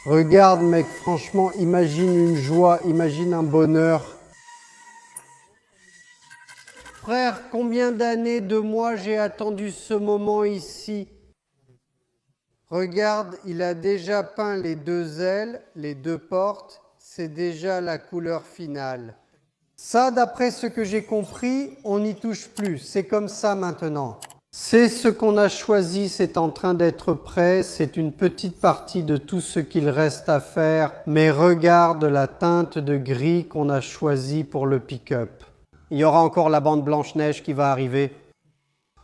Regarde mec, franchement, imagine une joie, imagine un bonheur. Frère, combien d'années, de mois j'ai attendu ce moment ici. Regarde, il a déjà peint les deux ailes, les deux portes, c'est déjà la couleur finale. Ça, d'après ce que j'ai compris, on n'y touche plus, c'est comme ça maintenant. C'est ce qu'on a choisi, c'est en train d'être prêt, c'est une petite partie de tout ce qu'il reste à faire, mais regarde la teinte de gris qu'on a choisi pour le pick-up. Il y aura encore la bande Blanche-Neige qui va arriver.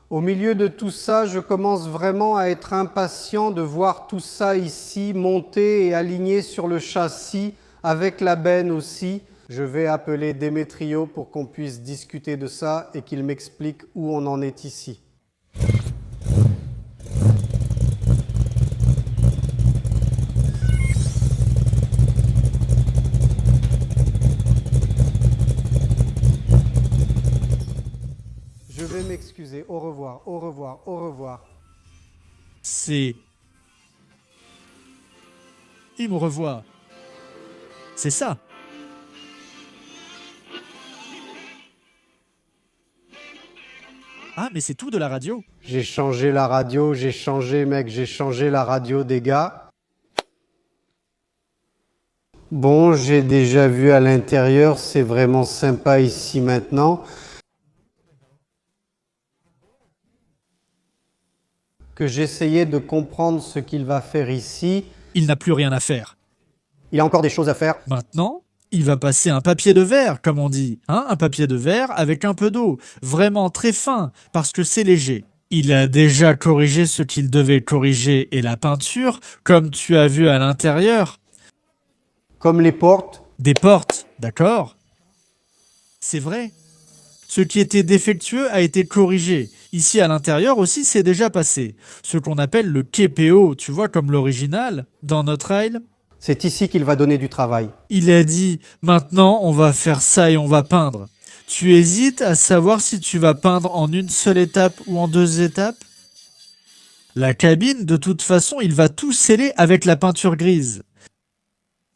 Au milieu de tout ça, je commence vraiment à être impatient de voir tout ça ici, monté et aligné sur le châssis, avec la benne aussi. Je vais appeler Démétrio pour qu'on puisse discuter de ça et qu'il m'explique où on en est ici. Je vais m'excuser. Au revoir, au revoir, au revoir. C'est... Il me revoit. C'est ça. Ah, mais c'est tout de la radio. J'ai changé la radio, j'ai changé, mec, j'ai changé la radio des gars. Bon, j'ai déjà vu à l'intérieur, c'est vraiment sympa ici maintenant. Que j'essayais de comprendre ce qu'il va faire ici. Il n'a plus rien à faire. Il a encore des choses à faire. Maintenant, il va passer un papier de verre, comme on dit. Hein, un papier de verre avec un peu d'eau. Vraiment très fin, parce que c'est léger. Il a déjà corrigé ce qu'il devait corriger et la peinture, comme tu as vu à l'intérieur. Comme les portes. Des portes, d'accord? C'est vrai. Ce qui était défectueux a été corrigé. Ici à l'intérieur aussi, c'est déjà passé. Ce qu'on appelle le KPO, tu vois, comme l'original, dans notre aile. C'est ici qu'il va donner du travail. Il a dit, maintenant on va faire ça et on va peindre. Tu hésites à savoir si tu vas peindre en une seule étape ou en deux étapes? La cabine, de toute façon, il va tout sceller avec la peinture grise.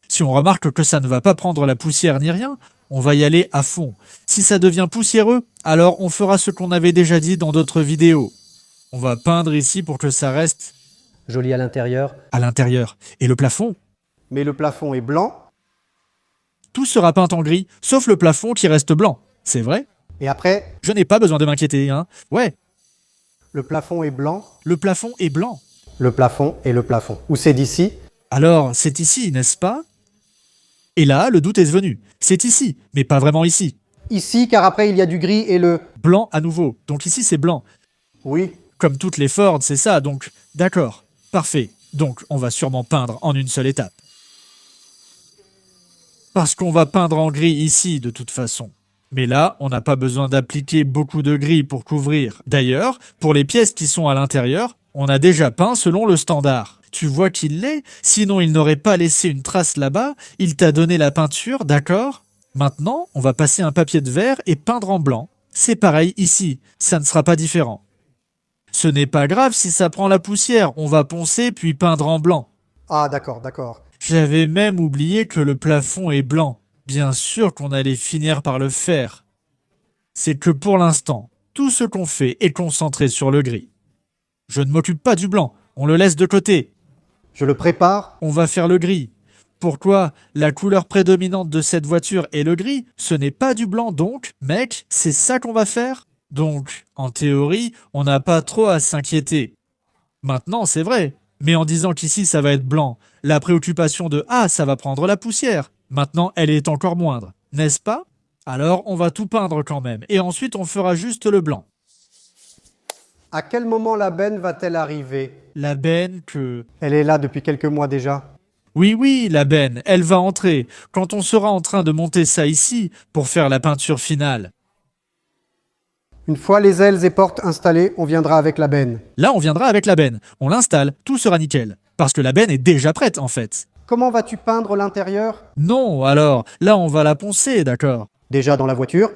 Si on remarque que ça ne va pas prendre la poussière ni rien, on va y aller à fond. Si ça devient poussiéreux, alors on fera ce qu'on avait déjà dit dans d'autres vidéos. On va peindre ici pour que ça reste Joli à l'intérieur. à l'intérieur. Et le plafond, Mais le plafond est blanc. tout sera peint en gris, sauf le plafond qui reste blanc. C'est vrai? Et après, Je n'ai pas besoin de m'inquiéter, hein. Ouais, le plafond est blanc. le plafond est blanc. Le plafond et le plafond. Ou c'est d'ici? Alors, c'est ici, n'est-ce pas? Et là, le doute est venu. C'est ici, mais pas vraiment ici. Ici, car après il y a du gris et le... Blanc à nouveau. Donc ici, c'est blanc. Oui. Comme toutes les Ford, c'est ça, donc d'accord, parfait. Donc on va sûrement peindre en une seule étape. Parce qu'on va peindre en gris ici, de toute façon. Mais là, on n'a pas besoin d'appliquer beaucoup de gris pour couvrir. D'ailleurs, pour les pièces qui sont à l'intérieur, on a déjà peint selon le standard. Tu vois qu'il l'est, sinon il n'aurait pas laissé une trace là-bas, il t'a donné la peinture, d'accord? Maintenant, on va passer un papier de verre et peindre en blanc. C'est pareil ici, ça ne sera pas différent. Ce n'est pas grave si ça prend la poussière, on va poncer puis peindre en blanc. Ah, d'accord, d'accord. J'avais même oublié que le plafond est blanc. Bien sûr qu'on allait finir par le faire. C'est que pour l'instant, tout ce qu'on fait est concentré sur le gris. Je ne m'occupe pas du blanc, on le laisse de côté. Je le prépare. On va faire le gris. Pourquoi? La couleur prédominante de cette voiture est le gris. Ce n'est pas du blanc donc, mec, c'est ça qu'on va faire? Donc, en théorie, on n'a pas trop à s'inquiéter. Maintenant, c'est vrai. Mais en disant qu'ici ça va être blanc, la préoccupation de « Ah, ça va prendre la poussière », maintenant elle est encore moindre, n'est-ce pas? Alors on va tout peindre quand même, et ensuite on fera juste le blanc. À quel moment la benne va-t-elle arriver? La benne que... Elle est là depuis quelques mois déjà. Oui, oui, la benne, elle va entrer, quand on sera en train de monter ça ici, pour faire la peinture finale. Une fois les ailes et portes installées, on viendra avec la benne. Là, on viendra avec la benne, on l'installe, tout sera nickel. Parce que la benne est déjà prête en fait. Comment vas-tu peindre l'intérieur? Non, alors, là on va la poncer, d'accord? Déjà dans la voiture?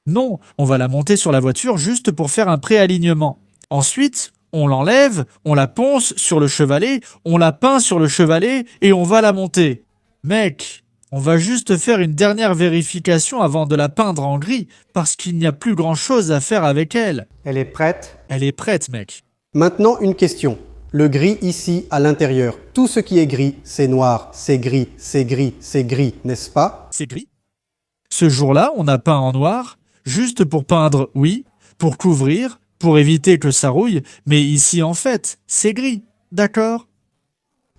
Non, on va la monter sur la voiture juste pour faire un préalignement. Ensuite, On l'enlève, on la ponce sur le chevalet, on la peint sur le chevalet et on va la monter. Mec, on va juste faire une dernière vérification avant de la peindre en gris parce qu'il n'y a plus grand-chose à faire avec elle. Elle est prête. Elle est prête, mec. Maintenant, une question. Le gris ici, à l'intérieur, tout ce qui est gris, c'est noir, c'est gris, c'est gris, c'est gris, n'est-ce pas? C'est gris. Ce jour-là, on a peint en noir, juste pour peindre, oui, pour couvrir, pour éviter que ça rouille, mais ici, en fait, c'est gris, d'accord?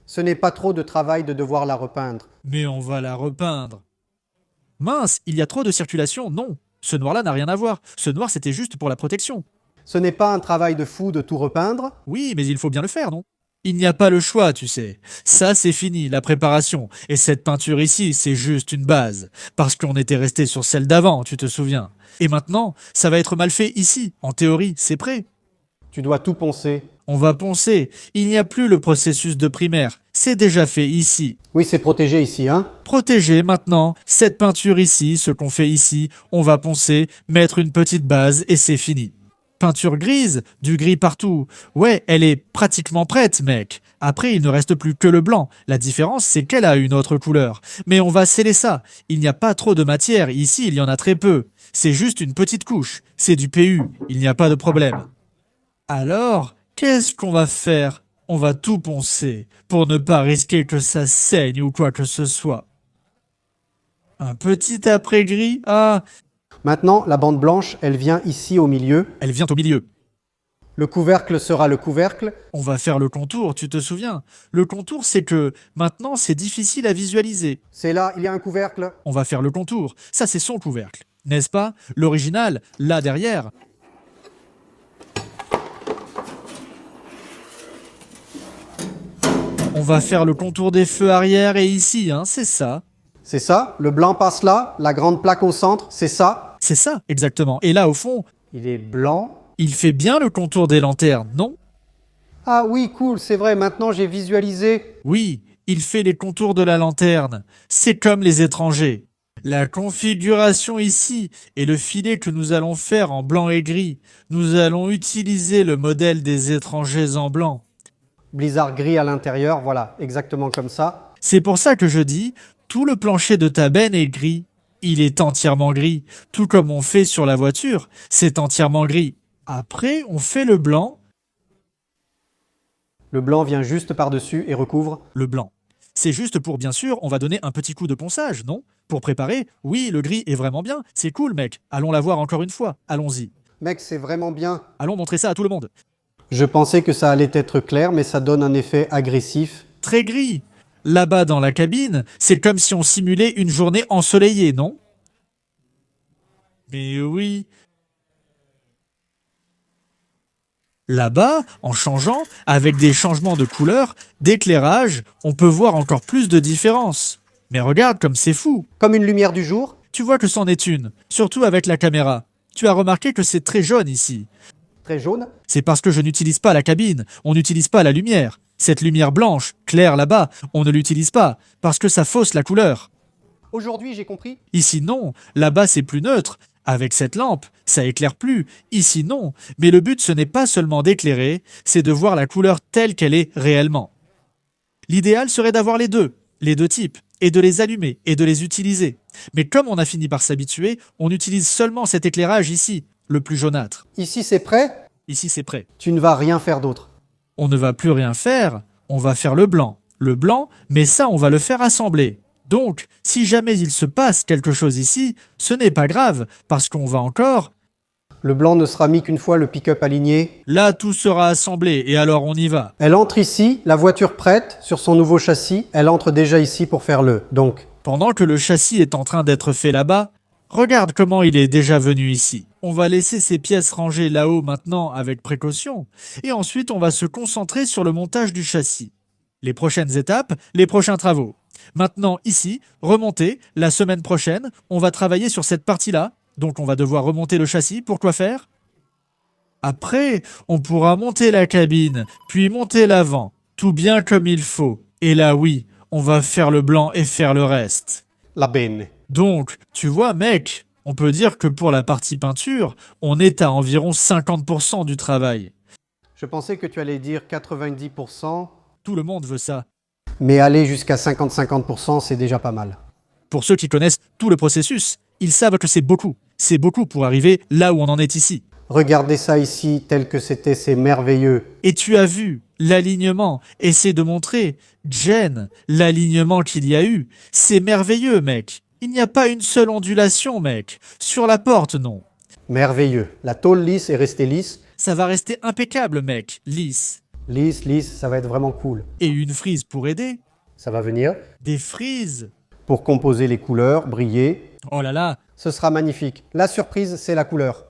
Ce n'est pas trop de travail de devoir la repeindre. Mais on va la repeindre. Mince, il y a trop de circulation, non. Ce noir-là n'a rien à voir. Ce noir, c'était juste pour la protection. Ce n'est pas un travail de fou de tout repeindre. Oui, mais il faut bien le faire, non? Il n'y a pas le choix, tu sais. Ça, c'est fini, la préparation. Et cette peinture ici, c'est juste une base. Parce qu'on était resté sur celle d'avant, tu te souviens. Et maintenant, ça va être mal fait ici. En théorie, c'est prêt. Tu dois tout poncer. On va poncer. Il n'y a plus le processus de primaire. C'est déjà fait ici. Oui, c'est protégé ici, hein? Protéger maintenant. Cette peinture ici, ce qu'on fait ici, on va poncer, mettre une petite base et c'est fini. Peinture grise, du gris partout. Ouais, elle est pratiquement prête, mec. Après, il ne reste plus que le blanc. La différence, c'est qu'elle a une autre couleur. Mais on va sceller ça. Il n'y a pas trop de matière. Ici, il y en a très peu. C'est juste une petite couche. C'est du PU. Il n'y a pas de problème. Alors, qu'est-ce qu'on va faire? On va tout poncer pour ne pas risquer que ça saigne ou quoi que ce soit. Un petit après-gris? Ah, Maintenant, la bande blanche, elle vient ici au milieu. elle vient au milieu. Le couvercle sera le couvercle. On va faire le contour, tu te souviens? Le contour, c'est que maintenant, c'est difficile à visualiser. C'est là, il y a un couvercle. On va faire le contour. Ça, c'est son couvercle. N'est-ce pas? L'original, là derrière. On va faire le contour des feux arrière et ici, hein, c'est ça. C'est ça, le blanc passe là, la grande plaque au centre, c'est ça. C'est ça, exactement. Et là, au fond, Il est blanc. il fait bien le contour des lanternes, non? Ah oui, cool, c'est vrai, maintenant j'ai visualisé. Oui, il fait les contours de la lanterne. C'est comme les étrangers. La configuration ici et le filet que nous allons faire en blanc et gris. Nous allons utiliser le modèle des étrangers en blanc. Blizzard gris à l'intérieur, voilà, exactement comme ça. C'est pour ça que je dis, tout le plancher de ta benne est gris. Il est entièrement gris, tout comme on fait sur la voiture, c'est entièrement gris. Après, on fait le blanc, Le blanc vient juste par-dessus et recouvre. le blanc. C'est juste pour, bien sûr, on va donner un petit coup de ponçage, non? Pour préparer, oui, le gris est vraiment bien, c'est cool, mec. Allons la voir encore une fois, allons-y. Mec, c'est vraiment bien. Allons montrer ça à tout le monde. Je pensais que ça allait être clair, mais ça donne un effet agressif. Très gris. Là-bas dans la cabine, c'est comme si on simulait une journée ensoleillée, non? Mais oui. Là-bas, en changeant, avec des changements de couleur, d'éclairage, on peut voir encore plus de différences. Mais regarde comme c'est fou. Comme une lumière du jour. Tu vois que c'en est une, surtout avec la caméra. Tu as remarqué que c'est très jaune ici. Très jaune. C'est parce que je n'utilise pas la cabine, on n'utilise pas la lumière. Cette lumière blanche, claire là-bas, on ne l'utilise pas, parce que ça fausse la couleur. Aujourd'hui, j'ai compris. Ici non, là-bas c'est plus neutre. Avec cette lampe, ça éclaire plus. Ici non. Mais le but ce n'est pas seulement d'éclairer, c'est de voir la couleur telle qu'elle est réellement. L'idéal serait d'avoir les deux types, et de les allumer, et de les utiliser. Mais comme on a fini par s'habituer, on utilise seulement cet éclairage ici, le plus jaunâtre. Ici, c'est prêt. Ici c'est prêt. Tu ne vas rien faire d'autre. On ne va plus rien faire, on va faire le blanc. Le blanc, mais ça on va le faire assembler. Donc, si jamais il se passe quelque chose ici, ce n'est pas grave, parce qu'on va encore... Le blanc ne sera mis qu'une fois le pick-up aligné. Là, tout sera assemblé, et alors on y va. Elle entre ici, la voiture prête, sur son nouveau châssis. Elle entre déjà ici pour faire le. Donc, Pendant que le châssis est en train d'être fait là-bas, regarde comment il est déjà venu ici. On va laisser ces pièces rangées là-haut maintenant avec précaution, et ensuite on va se concentrer sur le montage du châssis. Les prochaines étapes, les prochains travaux. Maintenant, ici, remonter, la semaine prochaine, on va travailler sur cette partie-là, donc on va devoir remonter le châssis, pour quoi faire? Après, on pourra monter la cabine, puis monter l'avant, tout bien comme il faut. Et là, oui, on va faire le blanc et faire le reste. la benne. Donc, tu vois, mec, on peut dire que pour la partie peinture, on est à environ 50% du travail. Je pensais que tu allais dire 90%, Tout le monde veut ça. mais aller jusqu'à 50-50%, c'est déjà pas mal. Pour ceux qui connaissent tout le processus, ils savent que c'est beaucoup. C'est beaucoup pour arriver là où on en est ici. Regardez ça ici, tel que c'était, c'est merveilleux. Et tu as vu l'alignement. Essaie de montrer, Jen, l'alignement qu'il y a eu. C'est merveilleux, mec. Il n'y a pas une seule ondulation, mec. Sur la porte, non. Merveilleux. La tôle lisse est restée lisse. Ça va rester impeccable, mec. Lisse. Lisse, lisse, ça va être vraiment cool. Et une frise pour aider. Ça va venir Des frises. pour composer les couleurs, briller. Oh là là, Ce sera magnifique. La surprise, c'est la couleur.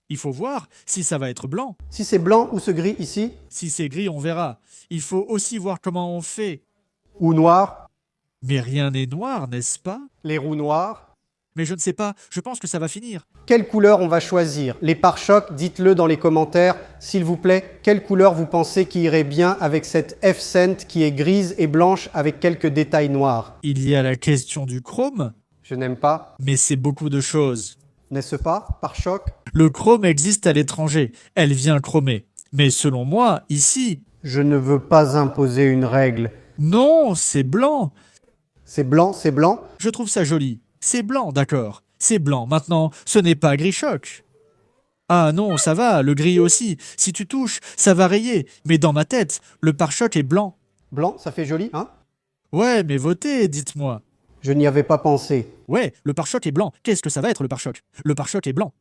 il faut voir si ça va être blanc. Si c'est blanc ou ce gris ici, Si c'est gris, on verra. Il faut aussi voir comment on fait. ou noir, Mais rien n'est noir, n'est-ce pas? les roues noires. Mais je ne sais pas, je pense que ça va finir. Quelle couleur on va choisir? Les pare-chocs, dites-le dans les commentaires, s'il vous plaît. Quelle couleur vous pensez qui irait bien avec cette F-Cent qui est grise et blanche avec quelques détails noirs? Il y a la question du chrome, Je n'aime pas, mais c'est beaucoup de choses. n'est-ce pas? Pare-choc. Le chrome existe à l'étranger, elle vient chromer. Mais selon moi, ici, Je ne veux pas imposer une règle. non, c'est blanc. C'est blanc, c'est blanc. Je trouve ça joli. C'est blanc, d'accord. C'est blanc. Maintenant, ce n'est pas gris choc. Ah non, ça va, le gris aussi. Si tu touches, ça va rayer. Mais dans ma tête, le pare-choc est blanc. Blanc, ça fait joli, hein? Ouais, mais votez, dites-moi. Je n'y avais pas pensé. Ouais, le pare-choc est blanc. Qu'est-ce que ça va être le pare-choc? Le pare-choc est blanc.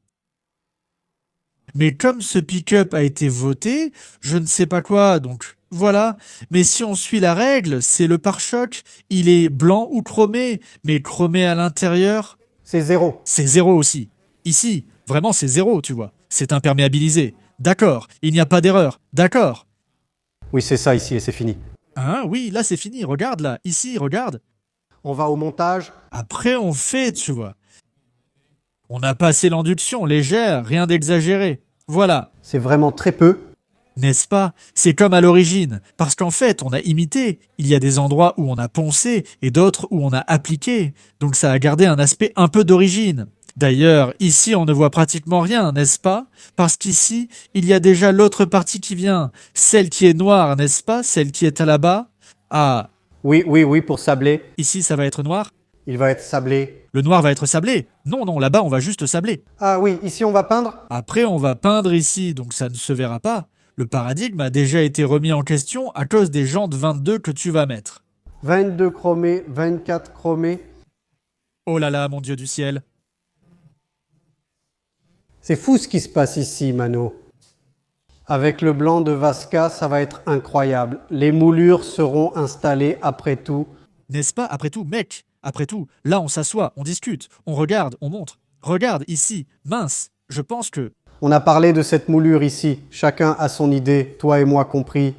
Mais comme ce pick-up a été voté, je ne sais pas quoi, donc voilà. Mais si on suit la règle, c'est le pare-choc, il est blanc ou chromé, mais chromé à l'intérieur, C'est 0. c'est zéro aussi. Ici, vraiment c'est zéro, tu vois. C'est imperméabilisé. D'accord, il n'y a pas d'erreur. D'accord. Oui, c'est ça ici et c'est fini. Hein, oui, là c'est fini, regarde là. Ici, regarde. On va au montage. Après on fait, tu vois. On a passé l'induction légère, rien d'exagéré. Voilà. C'est vraiment très peu. N'est-ce pas? C'est comme à l'origine, parce qu'en fait, on a imité. Il y a des endroits où on a poncé et d'autres où on a appliqué. Donc ça a gardé un aspect un peu d'origine. D'ailleurs, ici, on ne voit pratiquement rien, n'est-ce pas? Parce qu'ici, il y a déjà l'autre partie qui vient. Celle qui est noire, n'est-ce pas? Celle qui est à là-bas. Ah, Oui, oui, oui, pour sabler. ici, ça va être noir. Il va être sablé. Le noir va être sablé. Non, non, là-bas, on va juste sabler. Ah oui, ici on va peindre. Après, on va peindre ici, donc ça ne se verra pas. Le paradigme a déjà été remis en question à cause des jantes 22 que tu vas mettre. 22 chromés, 24 chromés. Oh là là, mon Dieu du ciel. C'est fou ce qui se passe ici, Mano. Avec le blanc de Vasca, ça va être incroyable. Les moulures seront installées après tout. N'est-ce pas, après tout, mec? Après tout, là, on s'assoit, on discute, on regarde, on montre. Regarde, ici, mince. Je pense que... On a parlé de cette moulure ici. Chacun a son idée, toi et moi compris.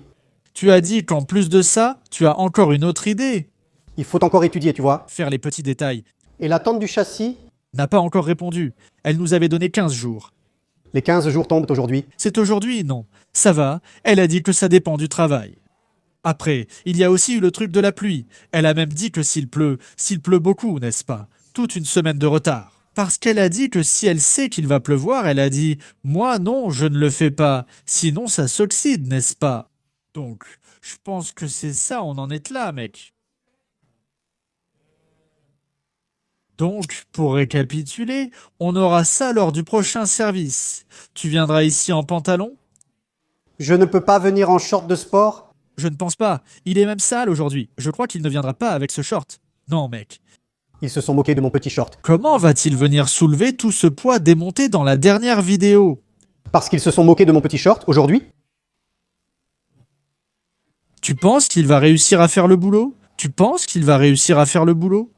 Tu as dit qu'en plus de ça, tu as encore une autre idée. Il faut encore étudier, tu vois. Faire les petits détails. Et l'attente du châssis? N'a pas encore répondu. Elle nous avait donné 15 jours. Les 15 jours tombent aujourd'hui. C'est aujourd'hui, non. Ça va, elle a dit que ça dépend du travail. Après, il y a aussi eu le truc de la pluie. Elle a même dit que s'il pleut beaucoup, n'est-ce pas? Toute une semaine de retard. Parce qu'elle a dit que si elle sait qu'il va pleuvoir, elle a dit « Moi, non, je ne le fais pas. Sinon, ça s'oxyde, n'est-ce pas ?» Donc, je pense que c'est ça, on en est là, mec. Donc, pour récapituler, on aura ça lors du prochain service. Tu viendras ici en pantalon? Je ne peux pas venir en short de sport? Je ne pense pas. Il est même sale aujourd'hui. Je crois qu'il ne viendra pas avec ce short. Non, mec. Ils se sont moqués de mon petit short. Comment va-t-il venir soulever tout ce poids démonté dans la dernière vidéo? Parce qu'ils se sont moqués de mon petit short aujourd'hui? Tu penses qu'il va réussir à faire le boulot? Tu penses qu'il va réussir à faire le boulot?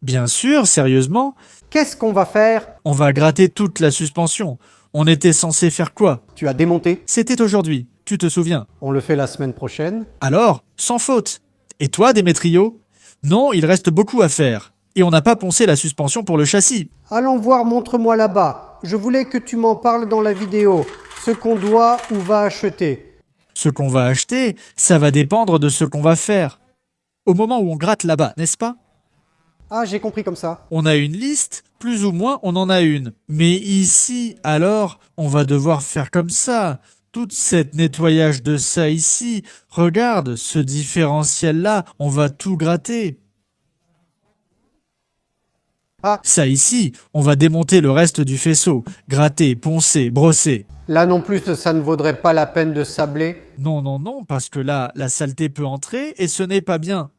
Bien sûr, sérieusement. Qu'est-ce qu'on va faire? On va gratter toute la suspension. On était censé faire quoi? Tu as démonté. C'était aujourd'hui. Tu te souviens? On le fait la semaine prochaine. Alors, sans faute. Et toi, Démétrio? Non, il reste beaucoup à faire. Et on n'a pas poncé la suspension pour le châssis. Allons voir, montre-moi là-bas. Je voulais que tu m'en parles dans la vidéo. Ce qu'on doit ou va acheter. Ce qu'on va acheter, ça va dépendre de ce qu'on va faire. Au moment où on gratte là-bas, n'est-ce pas? Ah, j'ai compris comme ça. On a une liste, plus ou moins on en a une. Mais ici, alors, on va devoir faire comme ça. Toute cette nettoyage de ça ici, regarde, ce différentiel-là, on va tout gratter. Ah, Ça ici, on va démonter le reste du faisceau, gratter, poncer, brosser. là non plus, ça ne vaudrait pas la peine de sabler. Non, non, non, parce que là, la saleté peut entrer et ce n'est pas bien.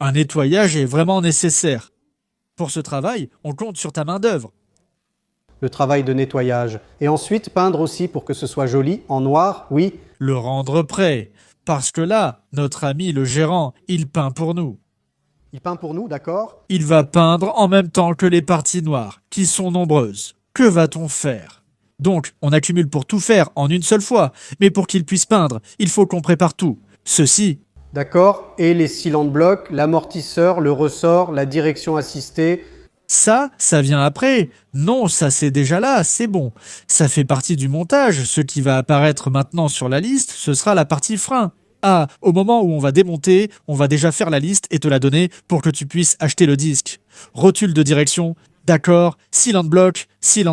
Un nettoyage est vraiment nécessaire. Pour ce travail, on compte sur ta main-d'œuvre. Le travail de nettoyage. Et ensuite, peindre aussi pour que ce soit joli, en noir, oui. Le rendre prêt. Parce que là, notre ami le gérant, il peint pour nous. Il peint pour nous, d'accord? Il va peindre en même temps que les parties noires, qui sont nombreuses. Que va-t-on faire? Donc, on accumule pour tout faire en une seule fois, mais pour qu'il puisse peindre, il faut qu'on prépare tout. Ceci, D'accord. Et les cylindres blocs, l'amortisseur, le ressort, la direction assistée. ça vient après. Non, ça c'est déjà là, c'est bon. Ça fait partie du montage. Ce qui va apparaître maintenant sur la liste, ce sera la partie frein. Ah, au moment où on va démonter, on va déjà faire la liste et te la donner pour que tu puisses acheter le disque. Rotule de direction, d'accord, cylinder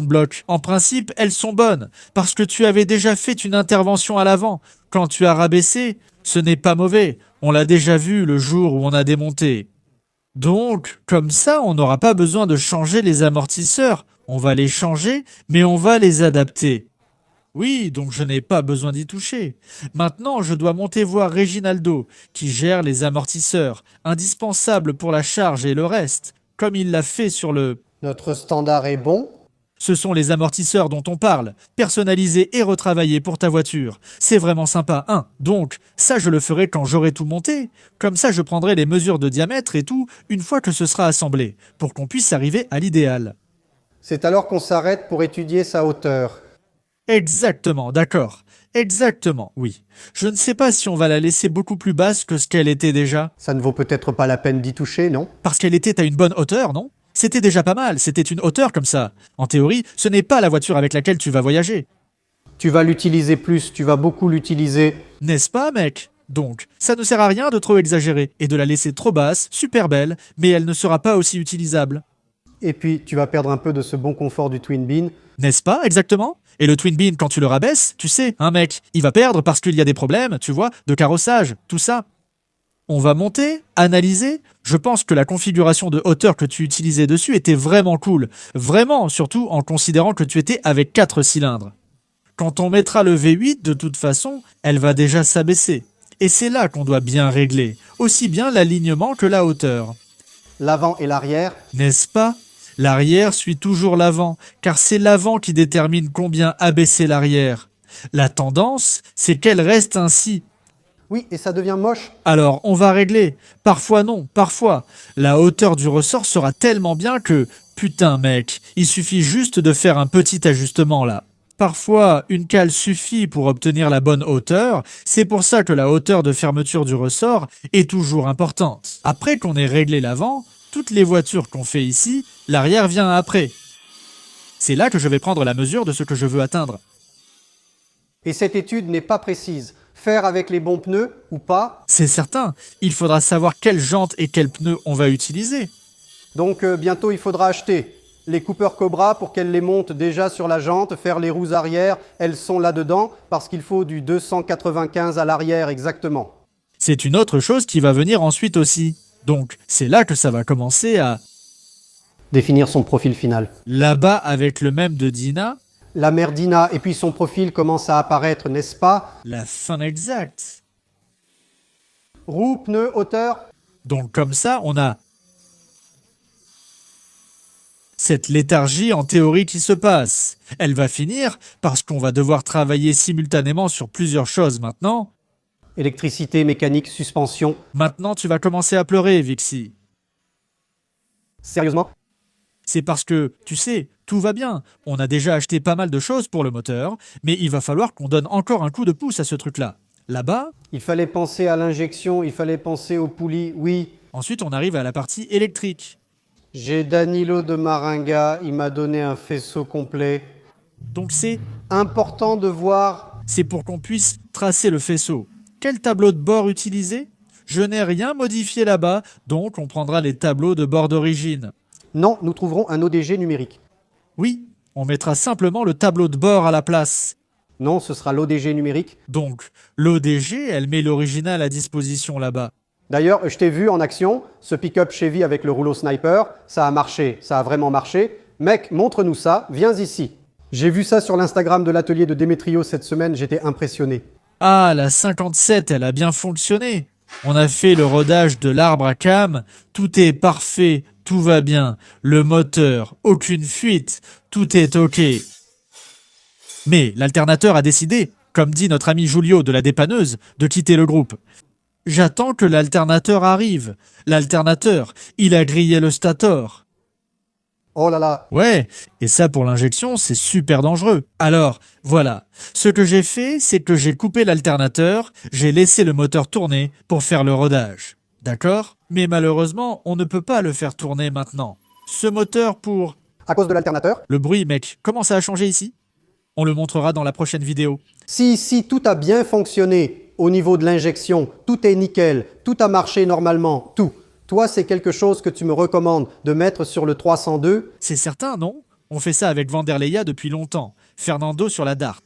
bloc. En principe, elles sont bonnes, parce que tu avais déjà fait une intervention à l'avant. Quand tu as rabaissé, ce n'est pas mauvais. On l'a déjà vu le jour où on a démonté. Donc, comme ça, on n'aura pas besoin de changer les amortisseurs. On va les changer, mais on va les adapter. Oui, donc je n'ai pas besoin d'y toucher. Maintenant, je dois monter voir Reginaldo, qui gère les amortisseurs, indispensables pour la charge et le reste, comme il l'a fait sur le... Notre standard est bon. Ce sont les amortisseurs dont on parle, personnalisés et retravaillés pour ta voiture. C'est vraiment sympa, hein. Donc, ça je le ferai quand j'aurai tout monté. Comme ça, je prendrai les mesures de diamètre et tout, une fois que ce sera assemblé, pour qu'on puisse arriver à l'idéal. C'est alors qu'on s'arrête pour étudier sa hauteur. Exactement, d'accord. Exactement, oui. Je ne sais pas si on va la laisser beaucoup plus basse que ce qu'elle était déjà. Ça ne vaut peut-être pas la peine d'y toucher, non? Parce qu'elle était à une bonne hauteur, non? C'était déjà pas mal, c'était une hauteur comme ça. En théorie, ce n'est pas la voiture avec laquelle tu vas voyager. Tu vas l'utiliser plus, tu vas beaucoup l'utiliser. N'est-ce pas, mec? Donc, ça ne sert à rien de trop exagérer et de la laisser trop basse, super belle, mais elle ne sera pas aussi utilisable. Et puis, tu vas perdre un peu de ce bon confort du Twin Bean. N'est-ce pas, exactement? Et le Twin Bean, quand tu le rabaisses, tu sais, un mec, il va perdre parce qu'il y a des problèmes, tu vois, de carrossage, tout ça. On va monter, analyser. Je pense que la configuration de hauteur que tu utilisais dessus était vraiment cool. Vraiment, surtout en considérant que tu étais avec 4 cylindres. Quand on mettra le V8, de toute façon, elle va déjà s'abaisser. Et c'est là qu'on doit bien régler, aussi bien l'alignement que la hauteur. L'avant et l'arrière. N'est-ce pas? L'arrière suit toujours l'avant, car c'est l'avant qui détermine combien abaisser l'arrière. La tendance, c'est qu'elle reste ainsi. Oui, et ça devient moche. Alors, on va régler. Parfois non, parfois. La hauteur du ressort sera tellement bien que... Putain, mec, il suffit juste de faire un petit ajustement là. Parfois, une cale suffit pour obtenir la bonne hauteur. C'est pour ça que la hauteur de fermeture du ressort est toujours importante. Après qu'on ait réglé l'avant, toutes les voitures qu'on fait ici, l'arrière vient après. C'est là que je vais prendre la mesure de ce que je veux atteindre. Et cette étude n'est pas précise. Faire avec les bons pneus ou pas. C'est certain, il faudra savoir quelles jantes et quels pneus on va utiliser. Donc bientôt il faudra acheter les Cooper Cobra pour qu'elles les montent déjà sur la jante, faire les roues arrière, elles sont là-dedans parce qu'il faut du 295 à l'arrière exactement. C'est une autre chose qui va venir ensuite aussi. Donc, c'est là que ça va commencer à... Définir son profil final. Là-bas, avec le même de Dina, La mère Dina et puis son profil commence à apparaître, n'est-ce pas? la fin exacte. Roues, pneus, hauteur. Donc comme ça, on a cette léthargie en théorie qui se passe. Elle va finir parce qu'on va devoir travailler simultanément sur plusieurs choses maintenant. Électricité, mécanique, suspension. Maintenant, tu vas commencer à pleurer, Vixie. Sérieusement? C'est parce que, tu sais, tout va bien. On a déjà acheté pas mal de choses pour le moteur, mais il va falloir qu'on donne encore un coup de pouce à ce truc-là. Là-bas, Il fallait penser à l'injection, il fallait penser aux poulies, oui. ensuite on arrive à la partie électrique. J'ai Danilo de Maringa, il m'a donné un faisceau complet. Donc c'est Important de voir. pour qu'on puisse tracer le faisceau. Quel tableau de bord utiliser? Je n'ai rien modifié là-bas, donc on prendra les tableaux de bord d'origine. Non, nous trouverons un ODG numérique. Oui, on mettra simplement le tableau de bord à la place. Non, ce sera l'ODG numérique. Donc, l'ODG, elle met l'original à disposition là-bas. D'ailleurs, je t'ai vu en action, ce pick-up Chevy avec le rouleau sniper, ça a marché, ça a vraiment marché. Mec, montre-nous ça, viens ici. J'ai vu ça sur l'Instagram de l'atelier de Démétrio cette semaine, j'étais impressionné. Ah, la 57, elle a bien fonctionné. On a fait le rodage de l'arbre à cam, tout est parfait, tout va bien. Le moteur, aucune fuite, tout est ok. Mais l'alternateur a décidé, comme dit notre ami Julio de la dépanneuse, de quitter le groupe. J'attends que l'alternateur arrive. L'alternateur, il a grillé le stator. Oh là là, Ouais, et ça pour l'injection, c'est super dangereux. Alors, voilà. Ce que j'ai fait, c'est que j'ai coupé l'alternateur, j'ai laissé le moteur tourner pour faire le rodage. D'accord? Mais malheureusement, on ne peut pas le faire tourner maintenant. Ce moteur pour... à cause de l'alternateur. Le bruit, mec, comment ça a changé ici? On le montrera dans la prochaine vidéo. Si ici tout a bien fonctionné au niveau de l'injection, tout est nickel, tout a marché normalement, tout. Toi, c'est quelque chose que tu me recommandes de mettre sur le 302. C'est certain, non? On fait ça avec Vanderleia depuis longtemps. Fernando sur la Dart.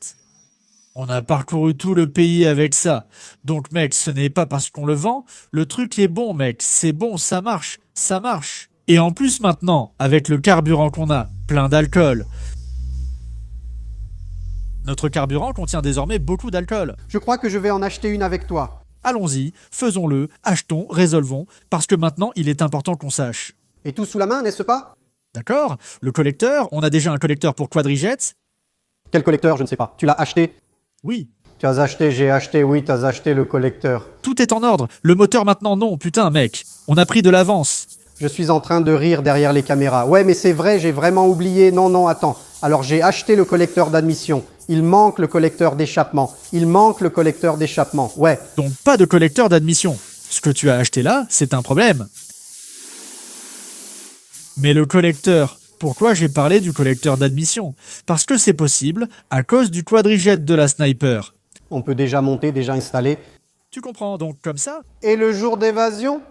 On a parcouru tout le pays avec ça. Donc mec, ce n'est pas parce qu'on le vend. Le truc est bon mec, c'est bon, ça marche, ça marche. Et en plus maintenant, avec le carburant qu'on a, plein d'alcool. Notre carburant contient désormais beaucoup d'alcool. Je crois que je vais en acheter une avec toi. Allons-y, faisons-le, achetons, résolvons, parce que maintenant il est important qu'on sache. Et tout sous la main, n'est-ce pas? D'accord? Le collecteur, on a déjà un collecteur pour quadrijet. Quel collecteur? Je ne sais pas. Tu l'as acheté? Oui. Tu as acheté, j'ai acheté, oui, tu as acheté le collecteur. Tout est en ordre. Le moteur maintenant, non, putain mec. On a pris de l'avance. Je suis en train de rire derrière les caméras. Ouais, mais c'est vrai, j'ai vraiment oublié. Non, non, attends. Alors j'ai acheté le collecteur d'admission. Il manque le collecteur d'échappement. Il manque le collecteur d'échappement. Ouais. Donc pas de collecteur d'admission. Ce que tu as acheté là, c'est un problème. Mais le collecteur, pourquoi j'ai parlé du collecteur d'admission? Parce que c'est possible à cause du quadrijet de la sniper. On peut déjà monter, déjà installer. Tu comprends, donc comme ça? Et le jour d'évasion?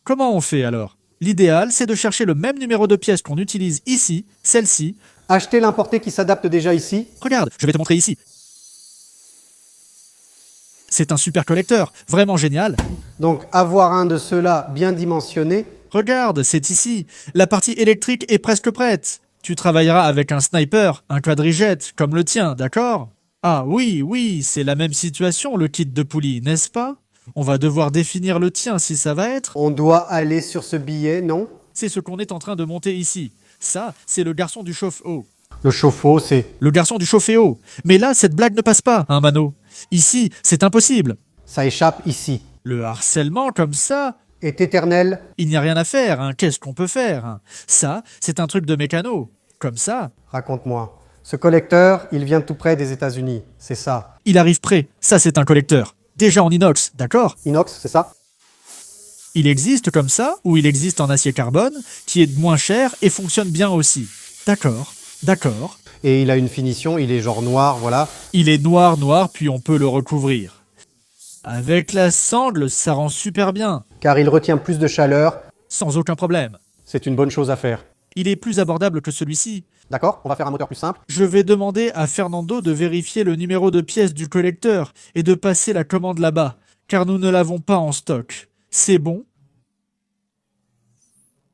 Comment on fait alors? L'idéal, c'est de chercher le même numéro de pièce qu'on utilise ici, celle-ci. Acheter l'importé qui s'adapte déjà ici. Regarde, je vais te montrer ici. C'est un super collecteur, vraiment génial. Donc avoir un de ceux-là bien dimensionné. Regarde, c'est ici. La partie électrique est presque prête. Tu travailleras avec un sniper, un quadrijet, comme le tien, d'accord? Ah oui, oui, c'est la même situation, le kit de poulie, n'est-ce pas? On va devoir définir le tien si ça va être. On doit aller sur ce billet, non? C'est ce qu'on est en train de monter ici. Ça, c'est le garçon du chauffe-eau. Le chauffe-eau, c'est... Le garçon du chauffe-eau. Mais là, cette blague ne passe pas, hein, Mano? Ici, c'est impossible. Ça échappe ici. Le harcèlement comme ça, Est éternel. il n'y a rien à faire, hein. Qu'est-ce qu'on peut faire, hein? Ça, c'est un truc de mécano. Comme ça, Raconte-moi. Ce collecteur, il vient tout près des États-Unis. C'est ça. il arrive prêt. Ça, c'est un collecteur. Déjà en inox, d'accord? Inox, c'est ça? Il existe comme ça, ou il existe en acier carbone, qui est moins cher et fonctionne bien aussi. D'accord, d'accord. Et il a une finition, il est genre noir, voilà. Il est noir, noir, puis on peut le recouvrir. Avec la sangle, ça rend super bien, Car il retient plus de chaleur. sans aucun problème. C'est une bonne chose à faire. Il est plus abordable que celui-ci. D'accord? On va faire un moteur plus simple. Je vais demander à Fernando de vérifier le numéro de pièce du collecteur et de passer la commande là-bas, car nous ne l'avons pas en stock. C'est bon?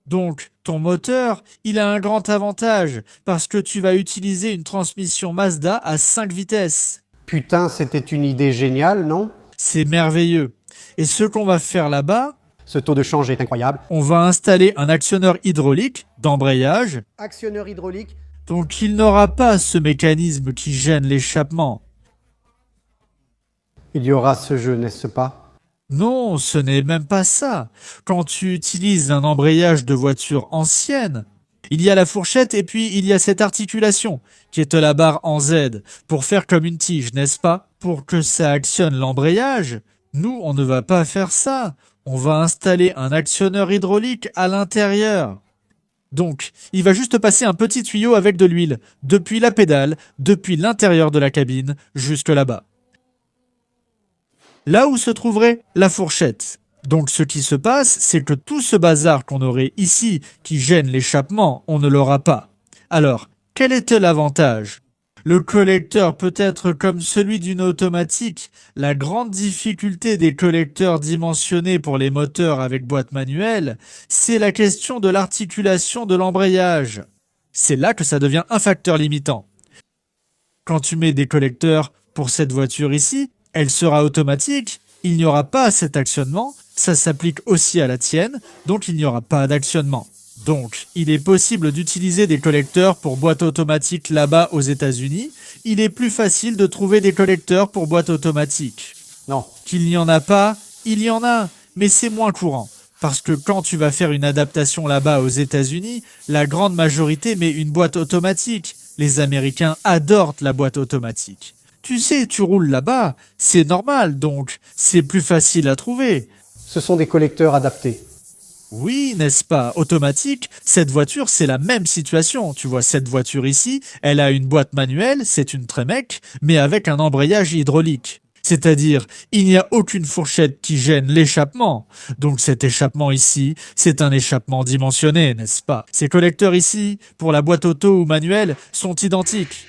Donc, ton moteur, il a un grand avantage, parce que tu vas utiliser une transmission Mazda à 5 vitesses. Putain, c'était une idée géniale, non? C'est merveilleux. Et ce qu'on va faire là-bas, Ce taux de change est incroyable. on va installer un actionneur hydraulique d'embrayage, Actionneur hydraulique. donc il n'aura pas ce mécanisme qui gêne l'échappement. Il y aura ce jeu, n'est-ce pas? Non, ce n'est même pas ça. Quand tu utilises un embrayage de voiture ancienne, il y a la fourchette et puis il y a cette articulation qui est la barre en Z pour faire comme une tige, n'est-ce pas? Pour que ça actionne l'embrayage, nous, on ne va pas faire ça. On va installer un actionneur hydraulique à l'intérieur. Donc, il va juste passer un petit tuyau avec de l'huile, depuis la pédale, depuis l'intérieur de la cabine, jusque là-bas. Là où se trouverait la fourchette. Donc ce qui se passe, c'est que tout ce bazar qu'on aurait ici, qui gêne l'échappement, on ne l'aura pas. Alors, quel était l'avantage? Le collecteur peut être comme celui d'une automatique. La grande difficulté des collecteurs dimensionnés pour les moteurs avec boîte manuelle, c'est la question de l'articulation de l'embrayage. C'est là que ça devient un facteur limitant. Quand tu mets des collecteurs pour cette voiture ici, elle sera automatique, il n'y aura pas cet actionnement, ça s'applique aussi à la tienne, donc il n'y aura pas d'actionnement. Donc, il est possible d'utiliser des collecteurs pour boîte automatique là-bas aux États-Unis. Il est plus facile de trouver des collecteurs pour boîte automatique. Non. Qu'il n'y en a pas, il y en a, mais c'est moins courant. Parce que quand tu vas faire une adaptation là-bas aux États-Unis, la grande majorité met une boîte automatique. Les Américains adorent la boîte automatique. Tu sais, tu roules là-bas, c'est normal, donc c'est plus facile à trouver. Ce sont des collecteurs adaptés. Oui, n'est-ce pas? Automatique, cette voiture, c'est la même situation. Tu vois, cette voiture ici, elle a une boîte manuelle, c'est une Tremec, mais avec un embrayage hydraulique. C'est-à-dire, il n'y a aucune fourchette qui gêne l'échappement. Donc cet échappement ici, c'est un échappement dimensionné, n'est-ce pas? Ces collecteurs ici, pour la boîte auto ou manuelle, sont identiques.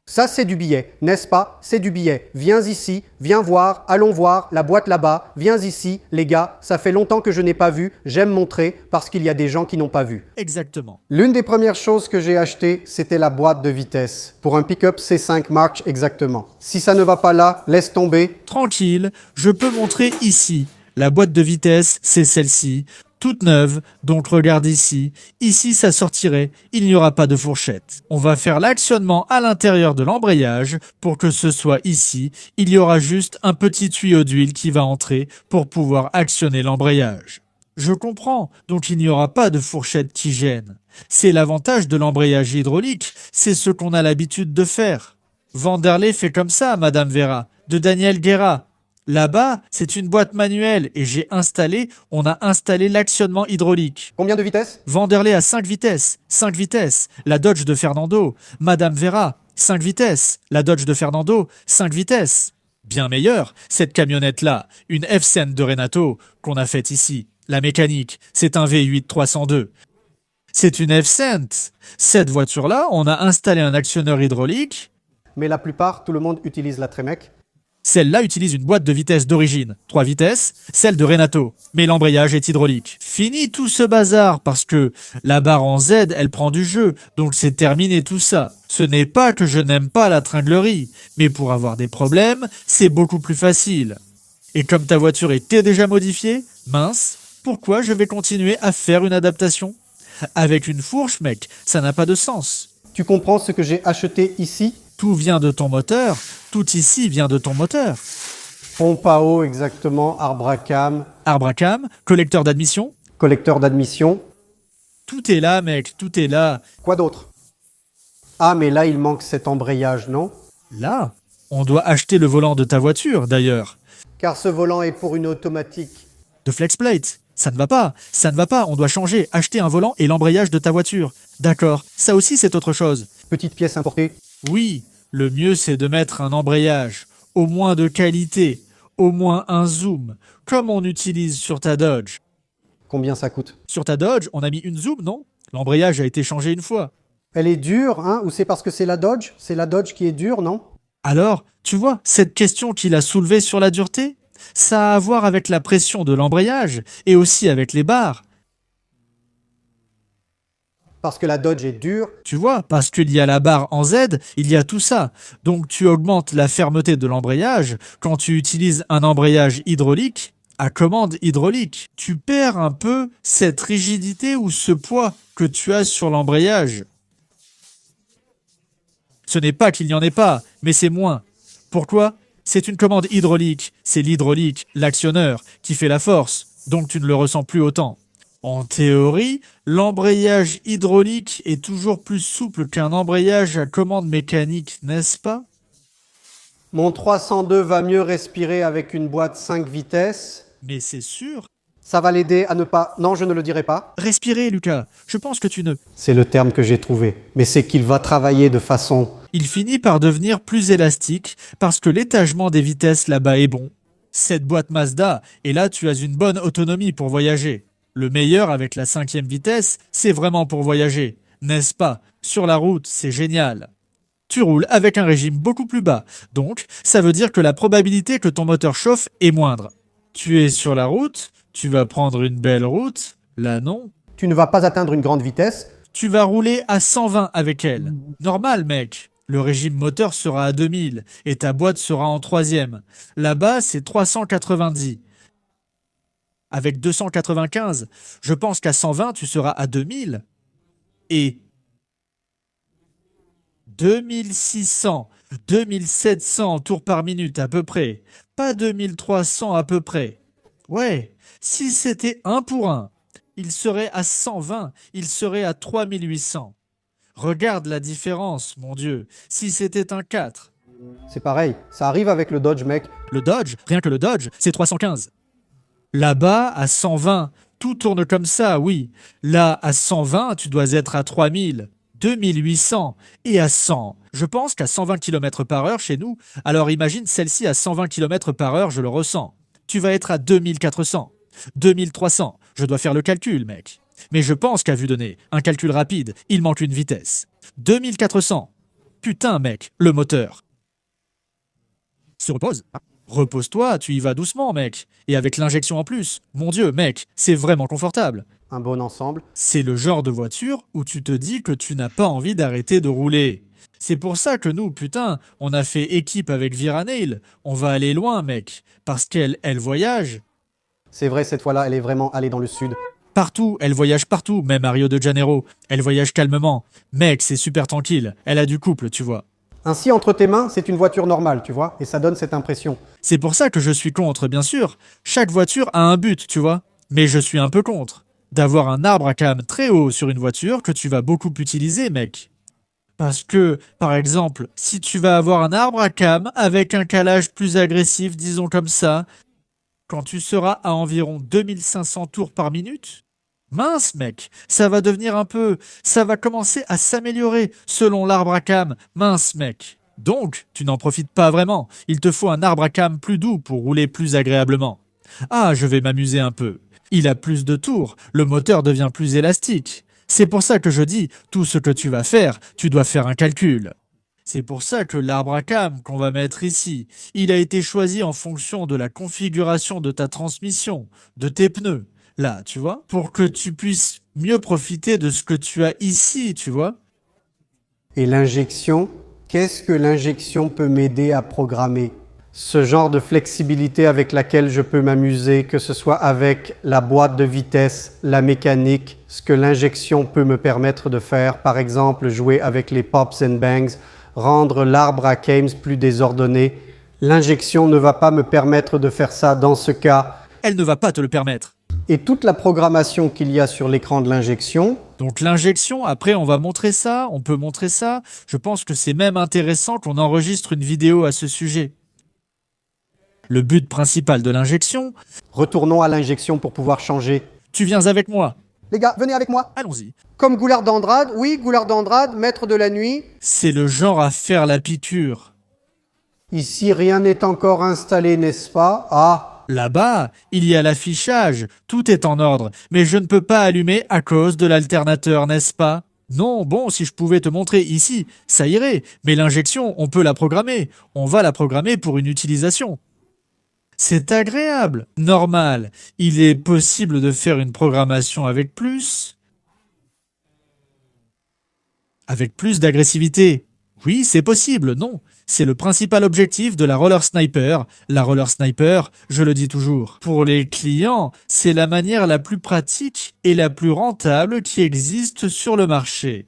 Ça, c'est du billet, n'est-ce pas? C'est du billet. Viens ici, viens voir, allons voir, la boîte là-bas, viens ici, les gars, ça fait longtemps que je n'ai pas vu, j'aime montrer, parce qu'il y a des gens qui n'ont pas vu. Exactement. L'une des premières choses que j'ai achetées, c'était la boîte de vitesse, pour un pick-up C5 March exactement. Si ça ne va pas là, laisse tomber. Tranquille, je peux montrer ici. La boîte de vitesse, c'est celle-ci. Toute neuve, donc regarde ici. Ici, ça sortirait. Il n'y aura pas de fourchette. On va faire l'actionnement à l'intérieur de l'embrayage. Pour que ce soit ici, il y aura juste un petit tuyau d'huile qui va entrer pour pouvoir actionner l'embrayage. Je comprends, donc il n'y aura pas de fourchette qui gêne. C'est l'avantage de l'embrayage hydraulique, c'est ce qu'on a l'habitude de faire. Vanderlei fait comme ça, Madame Vera, de Daniel Guerra. Là-bas, c'est une boîte manuelle et on a installé l'actionnement hydraulique. Combien de vitesses? Vanderlei a 5 vitesses, 5 vitesses. La Dodge de Fernando. Madame Vera, 5 vitesses. La Dodge de Fernando, 5 vitesses. Bien meilleure, cette camionnette-là, une F-Cent de Renato qu'on a faite ici. La mécanique, c'est un V8 302. C'est une F-Cent. Cette voiture-là, on a installé un actionneur hydraulique. Mais la plupart, tout le monde utilise la Tremec. Celle-là utilise une boîte de vitesse d'origine, 3 vitesses, celle de Renato, mais l'embrayage est hydraulique. Fini tout ce bazar parce que la barre en Z, elle prend du jeu, donc c'est terminé tout ça. Ce n'est pas que je n'aime pas la tringlerie, mais pour avoir des problèmes, c'est beaucoup plus facile. Et comme ta voiture était déjà modifiée, mince, pourquoi je vais continuer à faire une adaptation? Avec une fourche, mec, ça n'a pas de sens. Tu comprends ce que j'ai acheté ici? Tout vient de ton moteur, tout ici vient de ton moteur. Pompe à eau exactement, arbre à cam, Arbre à cam, collecteur d'admission. collecteur d'admission. Tout est là, mec, tout est là. Quoi d'autre? Ah, mais là, il manque cet embrayage, non? Là, on doit acheter le volant de ta voiture, d'ailleurs. Car ce volant est pour une automatique. De FlexPlate. Ça ne va pas, on doit changer, acheter un volant et l'embrayage de ta voiture. D'accord, ça aussi c'est autre chose. Petite pièce importée. Oui, le mieux c'est de mettre un embrayage, au moins de qualité, au moins un zoom, comme on utilise sur ta Dodge. Combien ça coûte? Sur ta Dodge, on a mis une zoom, non? L'embrayage a été changé une fois. Elle est dure, hein? Ou c'est parce que c'est la Dodge? C'est la Dodge qui est dure, non? Alors, tu vois, cette question qu'il a soulevée sur la dureté, ça a à voir avec la pression de l'embrayage et aussi avec les barres. Parce que la Dodge est dure. Tu vois, parce qu'il y a la barre en Z, il y a tout ça. Donc tu augmentes la fermeté de l'embrayage quand tu utilises un embrayage hydraulique à commande hydraulique. Tu perds un peu cette rigidité ou ce poids que tu as sur l'embrayage. Ce n'est pas qu'il n'y en ait pas, mais c'est moins. Pourquoi? C'est une commande hydraulique. C'est l'hydraulique, l'actionneur, qui fait la force. Donc tu ne le ressens plus autant. En théorie, l'embrayage hydraulique est toujours plus souple qu'un embrayage à commande mécanique, n'est-ce pas? Mon 302 va mieux respirer avec une boîte 5 vitesses. Mais c'est sûr. Ça va l'aider à ne pas... Non, je ne le dirai pas. Respirer, Lucas. Je pense que tu ne... C'est le terme que j'ai trouvé. Mais c'est qu'il va travailler de façon... Il finit par devenir plus élastique parce que l'étagement des vitesses là-bas est bon. Cette boîte Mazda, et là tu as une bonne autonomie pour voyager. Le meilleur avec la 5e vitesse, c'est vraiment pour voyager. N'est-ce pas? Sur la route, c'est génial. tu roules avec un régime beaucoup plus bas. Donc, ça veut dire que la probabilité que ton moteur chauffe est moindre. Tu es sur la route, tu vas prendre une belle route. Là, non. Tu ne vas pas atteindre une grande vitesse. Tu vas rouler à 120 avec elle. Normal, mec. Le régime moteur sera à 2000 et ta boîte sera en troisième. Là-bas, c'est 390. Avec 295, je pense qu'à 120, tu seras à 2000. Et 2600, 2700 tours par minute à peu près. Pas 2300 à peu près. Ouais, si c'était 1 pour 1, il serait à 120, il serait à 3800. Regarde la différence, mon Dieu. Si c'était un 4. C'est pareil, ça arrive avec le Dodge, mec. Le Dodge, rien que le Dodge, c'est 315. Là-bas, à 120, tout tourne comme ça, oui. Là, à 120, tu dois être à 3000, 2800 et à 100. Je pense qu'à 120 km par heure chez nous, alors imagine celle-ci à 120 km par heure, je le ressens. Tu vas être à 2400, 2300. Je dois faire le calcul, mec. Mais je pense qu'à vue de nez, un calcul rapide, il manque une vitesse. 2400. Putain, mec, le moteur. Se repose. Repose-toi, tu y vas doucement, mec. Et avec l'injection en plus. Mon Dieu, mec, c'est vraiment confortable. Un bon ensemble. C'est le genre de voiture où tu te dis que tu n'as pas envie d'arrêter de rouler. C'est pour ça que nous, putain, on a fait équipe avec Viranail. On va aller loin, mec. Parce qu'elle voyage. C'est vrai, cette fois-là, elle est vraiment allée dans le sud. Partout, elle voyage partout, même à Rio de Janeiro. Elle voyage calmement. Mec, c'est super tranquille. Elle a du couple, tu vois. Ainsi, entre tes mains, c'est une voiture normale, tu vois, et ça donne cette impression. C'est pour ça que je suis contre, bien sûr. Chaque voiture a un but, tu vois. Mais je suis un peu contre. D'avoir un arbre à cam très haut sur une voiture que tu vas beaucoup utiliser, mec. Parce que, par exemple, si tu vas avoir un arbre à cam avec un calage plus agressif, disons comme ça, quand tu seras à environ 2500 tours par minute, mince mec, ça va devenir un peu... Ça va commencer à s'améliorer selon l'arbre à cam, mince mec. Donc, tu n'en profites pas vraiment. Il te faut un arbre à cam plus doux pour rouler plus agréablement. Ah, je vais m'amuser un peu. Il a plus de tours, le moteur devient plus élastique. C'est pour ça que je dis, tout ce que tu vas faire, tu dois faire un calcul. C'est pour ça que l'arbre à cam qu'on va mettre ici, il a été choisi en fonction de la configuration de ta transmission, de tes pneus. Là, tu vois, pour que tu puisses mieux profiter de ce que tu as ici, tu vois. Et l'injection, qu'est-ce que l'injection peut m'aider à programmer? Ce genre de flexibilité avec laquelle je peux m'amuser, que ce soit avec la boîte de vitesse, la mécanique, ce que l'injection peut me permettre de faire, par exemple jouer avec les pops and bangs, rendre l'arbre à Keynes plus désordonné. L'injection ne va pas me permettre de faire ça dans ce cas. Elle ne va pas te le permettre. Et toute la programmation qu'il y a sur l'écran de l'injection. Donc l'injection, après on va montrer ça, on peut montrer ça. Je pense que c'est même intéressant qu'on enregistre une vidéo à ce sujet. Le but principal de l'injection... Retournons à l'injection pour pouvoir changer. Tu viens avec moi. Les gars, venez avec moi. Allons-y. Comme Goulard d'Andrade, oui, Goulard d'Andrade, maître de la nuit. C'est le genre à faire la piqûre. Ici, rien n'est encore installé, n'est-ce pas? Ah. Là-bas, il y a l'affichage, tout est en ordre, mais je ne peux pas allumer à cause de l'alternateur, n'est-ce pas? Non, bon, si je pouvais te montrer ici, ça irait, mais l'injection, on peut la programmer. On va la programmer pour une utilisation. C'est agréable, normal. Il est possible de faire une programmation avec plus d'agressivité. Oui, c'est possible, non. C'est le principal objectif de la Roller Sniper. La Roller Sniper, je le dis toujours, pour les clients, c'est la manière la plus pratique et la plus rentable qui existe sur le marché.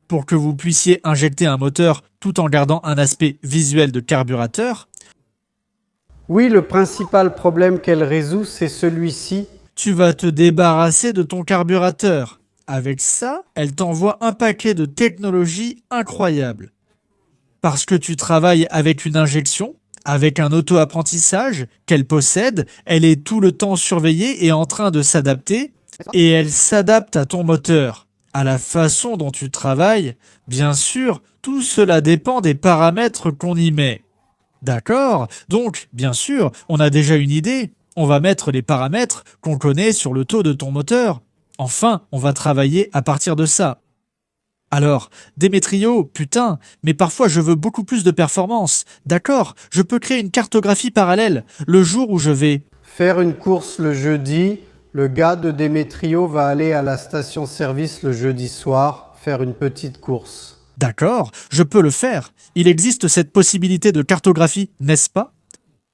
Pour que vous puissiez injecter un moteur tout en gardant un aspect visuel de carburateur, oui, le principal problème qu'elle résout, c'est celui-ci. tu vas te débarrasser de ton carburateur. Avec ça, elle t'envoie un paquet de technologies incroyables. Parce que tu travailles avec une injection, avec un auto-apprentissage qu'elle possède, elle est tout le temps surveillée et en train de s'adapter, et elle s'adapte à ton moteur, à la façon dont tu travailles. Bien sûr, tout cela dépend des paramètres qu'on y met. D'accord? Donc, bien sûr, on a déjà une idée. On va mettre les paramètres qu'on connaît sur le taux de ton moteur. Enfin, on va travailler à partir de ça. Alors, Démétrio, putain, mais parfois je veux beaucoup plus de performance. D'accord, je peux créer une cartographie parallèle, le jour où je vais. Faire une course le jeudi, le gars de Démétrio va aller à la station-service le jeudi soir, faire une petite course. D'accord, je peux le faire. Il existe cette possibilité de cartographie, n'est-ce pas?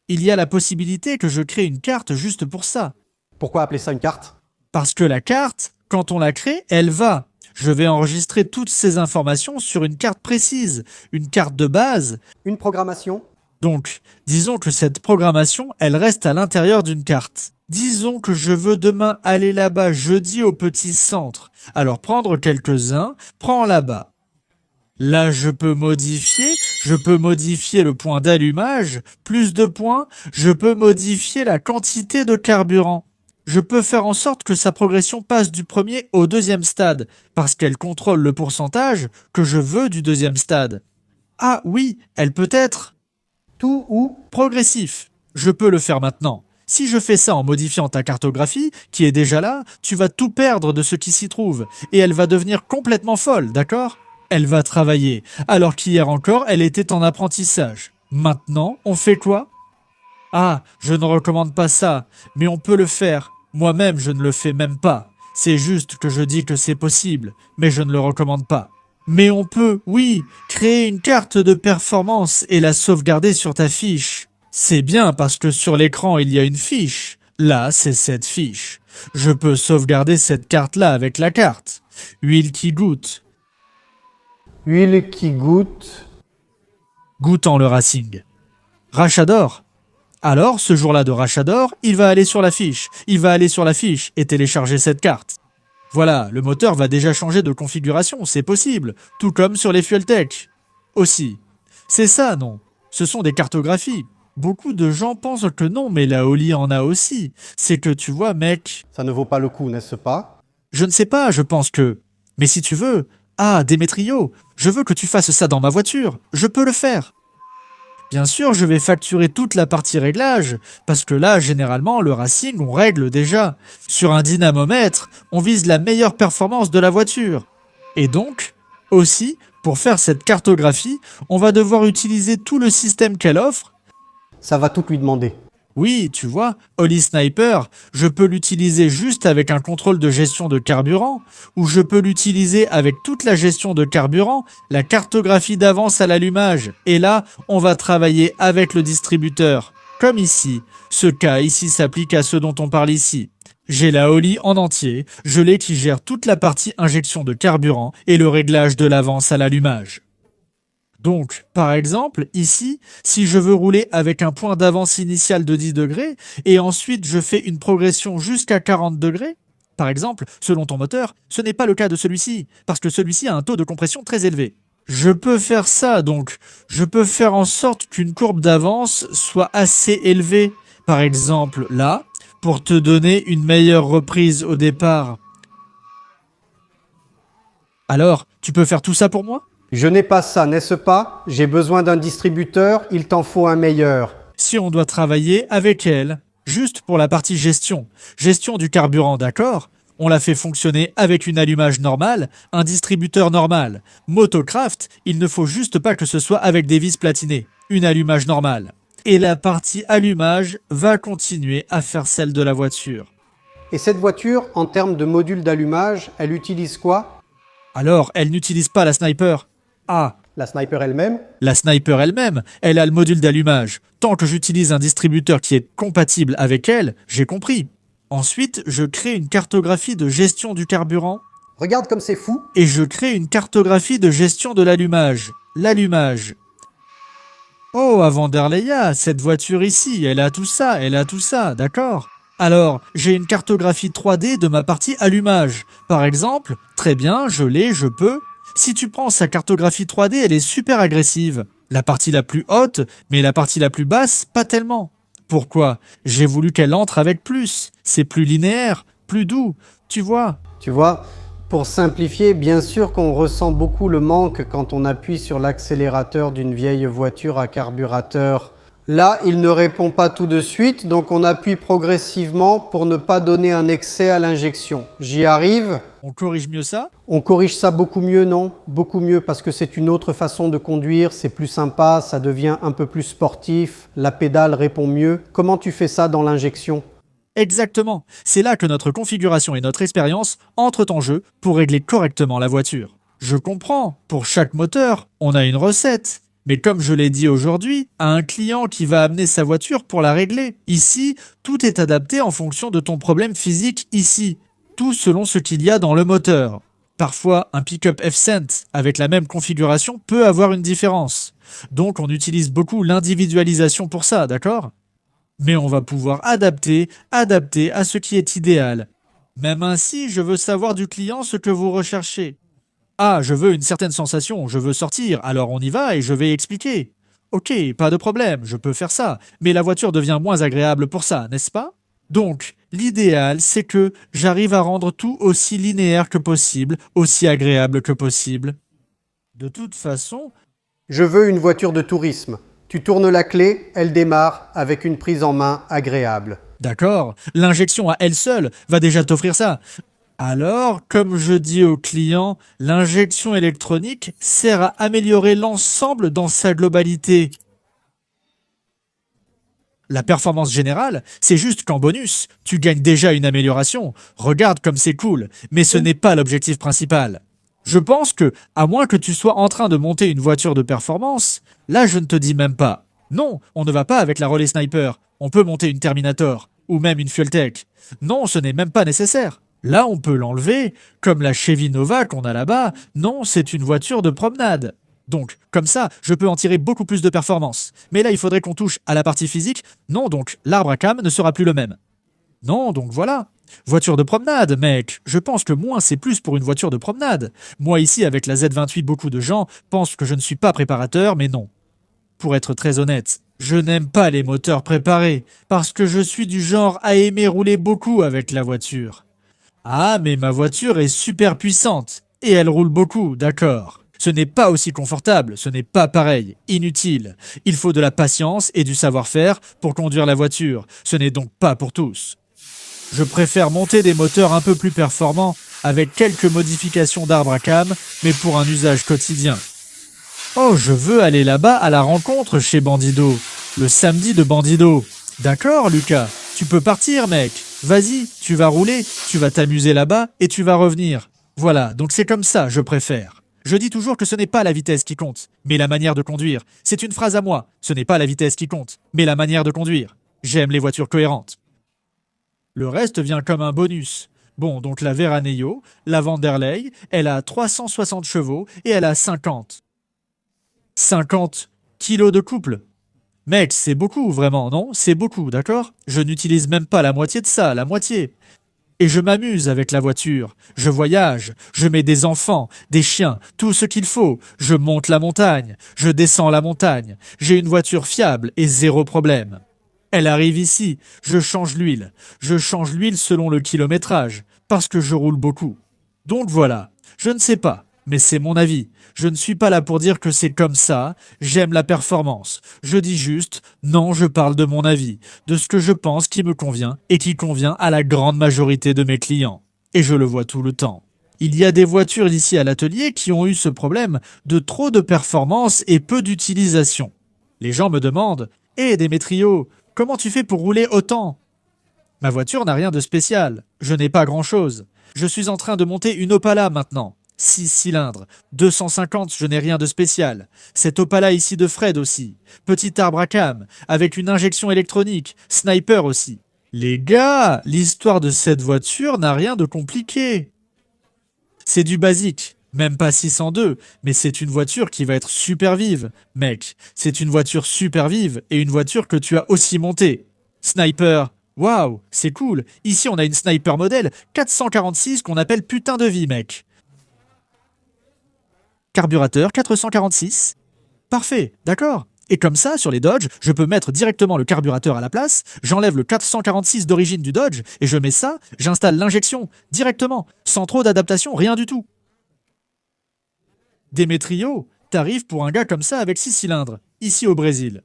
Il y a la possibilité que je crée une carte juste pour ça. Pourquoi appeler ça une carte? Parce que la carte, quand on la crée, elle va. Je vais enregistrer toutes ces informations sur une carte précise, une carte de base. Une programmation? Donc, disons que cette programmation, elle reste à l'intérieur d'une carte. Disons que je veux demain aller là-bas jeudi au petit centre. Alors prendre quelques-uns, prends là-bas. Là, je peux modifier le point d'allumage, plus de points, je peux modifier la quantité de carburant. Je peux faire en sorte que sa progression passe du premier au deuxième stade, parce qu'elle contrôle le pourcentage que je veux du deuxième stade. Ah oui, elle peut être Tout ou? progressif. Je peux le faire maintenant. Si je fais ça en modifiant ta cartographie, qui est déjà là, tu vas tout perdre de ce qui s'y trouve, et elle va devenir complètement folle, d'accord? Elle va travailler, alors qu'hier encore, elle était en apprentissage. Maintenant, on fait quoi? Ah, je ne recommande pas ça, mais on peut le faire. Moi-même, je ne le fais même pas. C'est juste que je dis que c'est possible, mais je ne le recommande pas. Mais on peut, oui, créer une carte de performance et la sauvegarder sur ta fiche. C'est bien parce que sur l'écran, il y a une fiche. Là, c'est cette fiche. Je peux sauvegarder cette carte-là avec la carte. Huile qui goûte. Huile qui goûte. Goûtant le Racing. Rachador. Alors, ce jour-là de Rachador, il va aller sur la fiche. Il va aller sur la fiche et télécharger cette carte. Voilà, le moteur va déjà changer de configuration, c'est possible. Tout comme sur les FuelTech. Aussi. C'est ça, non? Ce sont des cartographies. Beaucoup de gens pensent que non, mais la Oli en a aussi. C'est que tu vois, mec... Ça ne vaut pas le coup, n'est-ce pas? Je ne sais pas, je pense que... Mais si tu veux... Ah, Démétrio, je veux que tu fasses ça dans ma voiture. Je peux le faire. Bien sûr, je vais facturer toute la partie réglage, parce que là, généralement, le Racing, on règle déjà. Sur un dynamomètre, on vise la meilleure performance de la voiture. Et donc, aussi, pour faire cette cartographie, on va devoir utiliser tout le système qu'elle offre. Ça va tout lui demander. Oui, tu vois, Oli Sniper, je peux l'utiliser juste avec un contrôle de gestion de carburant, ou je peux l'utiliser avec toute la gestion de carburant, la cartographie d'avance à l'allumage. Et là, on va travailler avec le distributeur. Comme ici. Ce cas ici s'applique à ce dont on parle ici. J'ai la Oli en entier, je l'ai qui gère toute la partie injection de carburant et le réglage de l'avance à l'allumage. Donc, par exemple, ici, si je veux rouler avec un point d'avance initial de 10 degrés, et ensuite je fais une progression jusqu'à 40 degrés, par exemple, selon ton moteur, ce n'est pas le cas de celui-ci, parce que celui-ci a un taux de compression très élevé. Je peux faire ça, donc, je peux faire en sorte qu'une courbe d'avance soit assez élevée, par exemple là, pour te donner une meilleure reprise au départ. Alors, tu peux faire tout ça pour moi ? Je n'ai pas ça, n'est-ce pas? J'ai besoin d'un distributeur, il t'en faut un meilleur. Si on doit travailler avec elle, juste pour la partie gestion. Gestion du carburant, d'accord? On la fait fonctionner avec une allumage normale, un distributeur normal. Motocraft, il ne faut juste pas que ce soit avec des vis platinées. Une allumage normale. Et la partie allumage va continuer à faire celle de la voiture. Et cette voiture, en termes de module d'allumage, elle utilise quoi? Alors, elle n'utilise pas la sniper. Ah, La sniper elle-même? la sniper elle-même, elle a le module d'allumage. Tant que j'utilise un distributeur qui est compatible avec elle, j'ai compris. Ensuite, je crée une cartographie de gestion du carburant Regarde comme c'est fou. et je crée une cartographie de gestion de l'allumage. L'allumage. Oh, avant Derleia, cette voiture ici, elle a tout ça, d'accord? Alors, j'ai une cartographie 3D de ma partie allumage. Par exemple, très bien, je l'ai, je peux. Si tu prends sa cartographie 3D, elle est super agressive. La partie la plus haute, mais la partie la plus basse, pas tellement. Pourquoi? J'ai voulu qu'elle entre avec plus. C'est plus linéaire, plus doux, tu vois. Tu vois, pour simplifier, bien sûr qu'on ressent beaucoup le manque quand on appuie sur l'accélérateur d'une vieille voiture à carburateur Là, il ne répond pas tout de suite, donc on appuie progressivement pour ne pas donner un excès à l'injection. J'y arrive. On corrige mieux ça? On corrige ça beaucoup mieux, non? Beaucoup mieux parce que c'est une autre façon de conduire, c'est plus sympa, ça devient un peu plus sportif, la pédale répond mieux. Comment tu fais ça dans l'injection? Exactement. C'est là que notre configuration et notre expérience entrent en jeu pour régler correctement la voiture. Je comprends, pour chaque moteur, on a une recette. Mais comme je l'ai dit aujourd'hui, à un client qui va amener sa voiture pour la régler. Ici, tout est adapté en fonction de ton problème physique ici. Tout selon ce qu'il y a dans le moteur. Parfois, un pick-up F-Cent avec la même configuration peut avoir une différence. Donc on utilise beaucoup l'individualisation pour ça, d'accord? Mais on va pouvoir adapter à ce qui est idéal. Même ainsi, je veux savoir du client ce que vous recherchez. Ah, je veux une certaine sensation, je veux sortir, alors on y va et je vais expliquer. Ok, pas de problème, je peux faire ça, mais la voiture devient moins agréable pour ça, n'est-ce pas? Donc, l'idéal, c'est que j'arrive à rendre tout aussi linéaire que possible, aussi agréable que possible. De toute façon, Je veux une voiture de tourisme. Tu tournes la clé, elle démarre avec une prise en main agréable. d'accord, l'injection à elle seule va déjà t'offrir ça. Alors, comme je dis au client, l'injection électronique sert à améliorer l'ensemble dans sa globalité. La performance générale, c'est juste qu'en bonus, tu gagnes déjà une amélioration. Regarde comme c'est cool, mais ce n'est pas l'objectif principal. Je pense que, à moins que tu sois en train de monter une voiture de performance, là je ne te dis même pas. Non, on ne va pas avec la Relay Sniper. On peut monter une Terminator, ou même une Fueltech. Non, ce n'est même pas nécessaire. Là, on peut l'enlever, comme la Chevy Nova qu'on a là-bas. Non, c'est une voiture de promenade. Donc, comme ça, je peux en tirer beaucoup plus de performance. Mais là, il faudrait qu'on touche à la partie physique. Non, donc, l'arbre à cam ne sera plus le même. Non, donc voilà. Voiture de promenade, mec. Je pense que moins c'est plus pour une voiture de promenade. Moi ici, avec la Z28, beaucoup de gens pensent que je ne suis pas préparateur, mais non. Pour être très honnête, je n'aime pas les moteurs préparés, parce que je suis du genre à aimer rouler beaucoup avec la voiture. Ah, mais ma voiture est super puissante, et elle roule beaucoup, d'accord. Ce n'est pas aussi confortable, ce n'est pas pareil, inutile. Il faut de la patience et du savoir-faire pour conduire la voiture, ce n'est donc pas pour tous. Je préfère monter des moteurs un peu plus performants avec quelques modifications d'arbre à cam, mais pour un usage quotidien. Oh, je veux aller là-bas à la rencontre chez Bandido, le samedi de Bandido. D'accord, Lucas, tu peux partir, mec. Vas-y, tu vas rouler, tu vas t'amuser là-bas et tu vas revenir. Voilà, donc c'est comme ça, je préfère. Je dis toujours que ce n'est pas la vitesse qui compte, mais la manière de conduire. C'est une phrase à moi. Ce n'est pas la vitesse qui compte, mais la manière de conduire. J'aime les voitures cohérentes. Le reste vient comme un bonus. Bon, donc la Veraneo, la Vanderlei, elle a 360 chevaux et elle a 50. 50 kilos de couple. Mec, c'est beaucoup, vraiment, non? C'est beaucoup, d'accord? Je n'utilise même pas la moitié de ça, la moitié. Et je m'amuse avec la voiture. Je voyage, je mets des enfants, des chiens, tout ce qu'il faut. Je monte la montagne, je descends la montagne. J'ai une voiture fiable et zéro problème. Elle arrive ici, je change l'huile. Je change l'huile selon le kilométrage, parce que je roule beaucoup. Donc voilà, je ne sais pas, mais c'est mon avis. Je ne suis pas là pour dire que c'est comme ça, j'aime la performance. Je dis juste, non, je parle de mon avis, de ce que je pense qui me convient et qui convient à la grande majorité de mes clients. Et je le vois tout le temps. Il y a des voitures ici à l'atelier qui ont eu ce problème de trop de performance et peu d'utilisation. Les gens me demandent, hé Démétrio, comment tu fais pour rouler autant? Ma voiture n'a rien de spécial. Je n'ai pas grand-chose. Je suis en train de monter une Opala maintenant. 6 cylindres. 250, je n'ai rien de spécial. Cette Opala ici de Fred aussi. Petit arbre à cam, avec une injection électronique. Sniper aussi. Les gars, l'histoire de cette voiture n'a rien de compliqué. C'est du basique. Même pas 602, mais c'est une voiture qui va être super vive. Mec, c'est une voiture super vive et une voiture que tu as aussi montée. Sniper, waouh, c'est cool. Ici, on a une Sniper modèle 446 qu'on appelle putain de vie, mec. Carburateur 446. Parfait, d'accord. Et comme ça, sur les Dodge, je peux mettre directement le carburateur à la place, j'enlève le 446 d'origine du Dodge, et je mets ça, j'installe l'injection, directement, sans trop d'adaptation, rien du tout. Démétrio, t'arrives pour un gars comme ça avec 6 cylindres, ici au Brésil.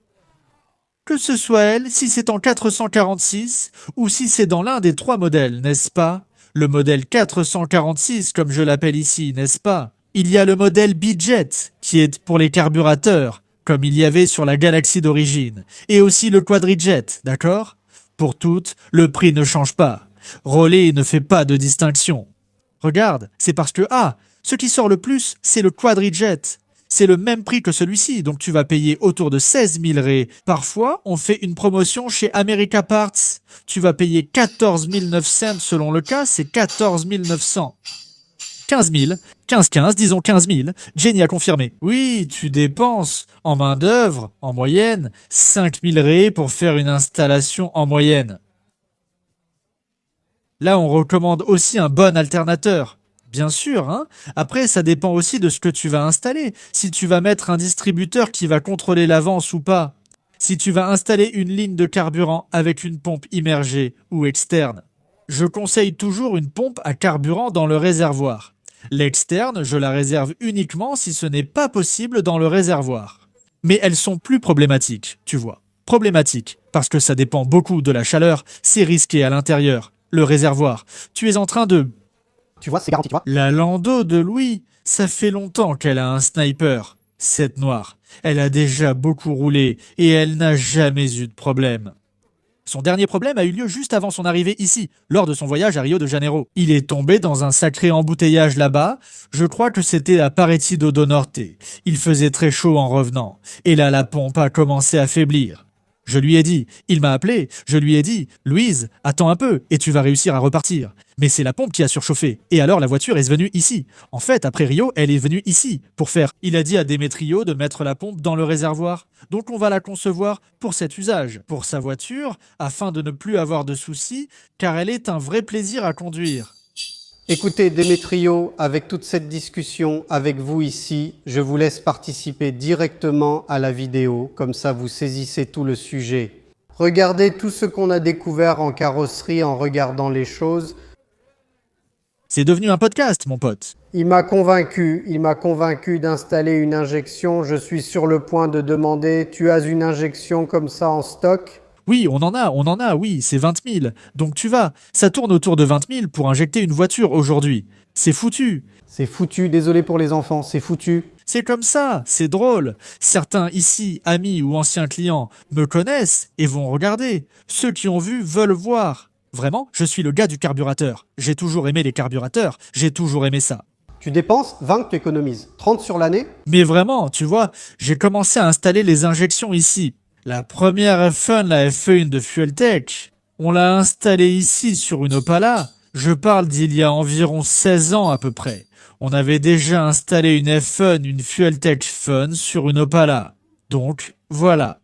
Que ce soit elle, si c'est en 446 ou si c'est dans l'un des 3 modèles, n'est-ce pas? Le modèle 446, comme je l'appelle ici, n'est-ce pas? Il y a le modèle B-Jet, qui est pour les carburateurs, comme il y avait sur la Galaxy d'origine, et aussi le Quadri-Jet, d'accord? Pour toutes, le prix ne change pas. Rollet ne fait pas de distinction. Regarde, c'est parce que, ce qui sort le plus, c'est le Quadri-Jet. C'est le même prix que celui-ci, donc tu vas payer autour de 16 000 raies. Parfois, on fait une promotion chez America Parts. Tu vas payer 14 900 selon le cas, c'est 14 900. 15 000, 15, disons 15 000. Jenny a confirmé. Oui, tu dépenses en main-d'œuvre, en moyenne, 5 000 raies pour faire une installation en moyenne. Là, on recommande aussi un bon alternateur. Bien sûr, hein. Après, ça dépend aussi de ce que tu vas installer. Si tu vas mettre un distributeur qui va contrôler l'avance ou pas. Si tu vas installer une ligne de carburant avec une pompe immergée ou externe. Je conseille toujours une pompe à carburant dans le réservoir. L'externe, je la réserve uniquement si ce n'est pas possible dans le réservoir. Mais elles sont plus problématiques, tu vois. Problématiques, parce que ça dépend beaucoup de la chaleur, c'est risqué à l'intérieur. Le réservoir. Tu es en train de... Tu vois, c'est garanti, tu vois. La Lando de Louis, ça fait longtemps qu'elle a un sniper. Cette noire. Elle a déjà beaucoup roulé et elle n'a jamais eu de problème. Son dernier problème a eu lieu juste avant son arrivée ici, lors de son voyage à Rio de Janeiro. Il est tombé dans un sacré embouteillage là-bas. Je crois que c'était à Paretido do Norte. Il faisait très chaud en revenant. Et là, la pompe a commencé à faiblir. Je lui ai dit, il m'a appelé, je lui ai dit, Louise, attends un peu et tu vas réussir à repartir. Mais c'est la pompe qui a surchauffé. Et alors la voiture est venue ici. En fait, après Rio, elle est venue ici pour faire. Il a dit à Demetrio de mettre la pompe dans le réservoir. Donc on va la concevoir pour cet usage, pour sa voiture, afin de ne plus avoir de soucis, car elle est un vrai plaisir à conduire. Écoutez, Demetrio, avec toute cette discussion avec vous ici, je vous laisse participer directement à la vidéo, comme ça vous saisissez tout le sujet. Regardez tout ce qu'on a découvert en carrosserie en regardant les choses. C'est devenu un podcast, mon pote. Il m'a convaincu d'installer une injection. Je suis sur le point de demander, tu as une injection comme ça en stock ? Oui, on en a, oui, c'est 20 000. Donc tu vas, ça tourne autour de 20 000 pour injecter une voiture aujourd'hui. C'est foutu. C'est foutu, désolé pour les enfants, c'est foutu. C'est comme ça, c'est drôle. Certains ici, amis ou anciens clients, me connaissent et vont regarder. Ceux qui ont vu veulent voir. Vraiment, je suis le gars du carburateur. J'ai toujours aimé les carburateurs, j'ai toujours aimé ça. Tu dépenses 20, tu économises. 30 sur l'année ? Mais vraiment, tu vois, j'ai commencé à installer les injections ici. La première F1, la F1 de Fueltech, on l'a installée ici sur une Opala. Je parle d'il y a environ 16 ans à peu près. On avait déjà installé une F1, une Fueltech Fun sur une Opala. Donc, voilà.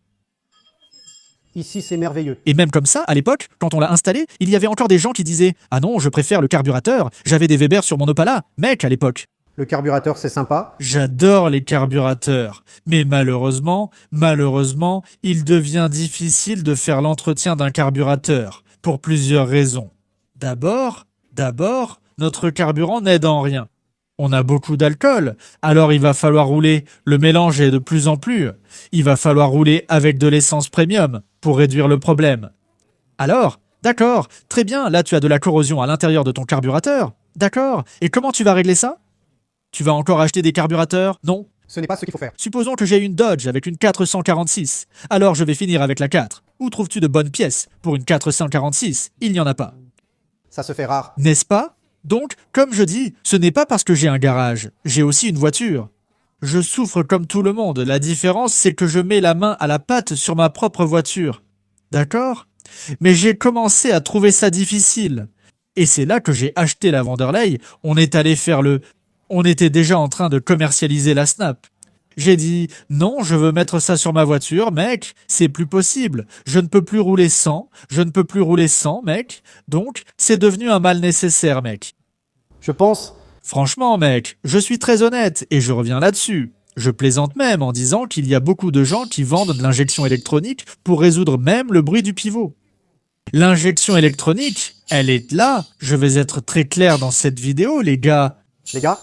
Ici, c'est merveilleux. Et même comme ça, à l'époque, quand on l'a installé, il y avait encore des gens qui disaient « Ah non, je préfère le carburateur, j'avais des Weber sur mon Opala. » Mec, à l'époque. Le carburateur, c'est sympa. J'adore les carburateurs. Mais malheureusement, il devient difficile de faire l'entretien d'un carburateur. Pour plusieurs raisons. D'abord, notre carburant n'aide en rien. On a beaucoup d'alcool, alors il va falloir rouler, le mélange est de plus en plus. Il va falloir rouler avec de l'essence premium pour réduire le problème. Alors, d'accord, très bien, là tu as de la corrosion à l'intérieur de ton carburateur. D'accord, et comment tu vas régler ça ? Tu vas encore acheter des carburateurs ? Non. Ce n'est pas ce qu'il faut faire. Supposons que j'ai une Dodge avec une 446. Alors je vais finir avec la 4. Où trouves-tu de bonnes pièces ? Pour une 446, il n'y en a pas. Ça se fait rare. N'est-ce pas ? Donc, comme je dis, ce n'est pas parce que j'ai un garage. J'ai aussi une voiture. Je souffre comme tout le monde. La différence, c'est que je mets la main à la pâte sur ma propre voiture. D'accord ? Mais j'ai commencé à trouver ça difficile. Et c'est là que j'ai acheté la Vanderlei. On est allé faire On était déjà en train de commercialiser la Snap. J'ai dit, non, je veux mettre ça sur ma voiture, mec, c'est plus possible. Je ne peux plus rouler sans, mec. Donc, c'est devenu un mal nécessaire, mec. Je pense... Franchement, mec, je suis très honnête et je reviens là-dessus. Je plaisante même en disant qu'il y a beaucoup de gens qui vendent de l'injection électronique pour résoudre même le bruit du pivot. L'injection électronique, elle est là. Je vais être très clair dans cette vidéo, les gars. Les gars ?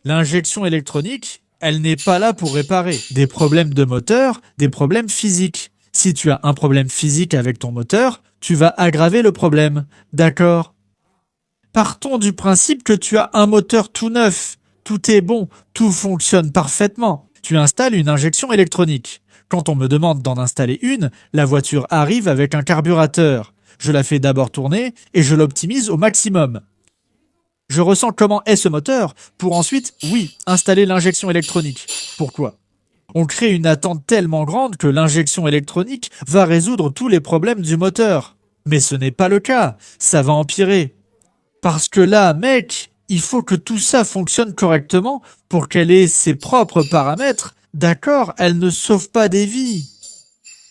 L'injection électronique, elle n'est pas là pour réparer des problèmes de moteur, des problèmes physiques. Si tu as un problème physique avec ton moteur, tu vas aggraver le problème. D'accord? Partons du principe que tu as un moteur tout neuf. Tout est bon, tout fonctionne parfaitement. Tu installes une injection électronique. Quand on me demande d'en installer une, la voiture arrive avec un carburateur. Je la fais d'abord tourner et je l'optimise au maximum. Je ressens comment est ce moteur pour ensuite, oui, installer l'injection électronique. Pourquoi? On crée une attente tellement grande que l'injection électronique va résoudre tous les problèmes du moteur. Mais ce n'est pas le cas, ça va empirer. Parce que là, mec, il faut que tout ça fonctionne correctement pour qu'elle ait ses propres paramètres. D'accord, elle ne sauve pas des vies.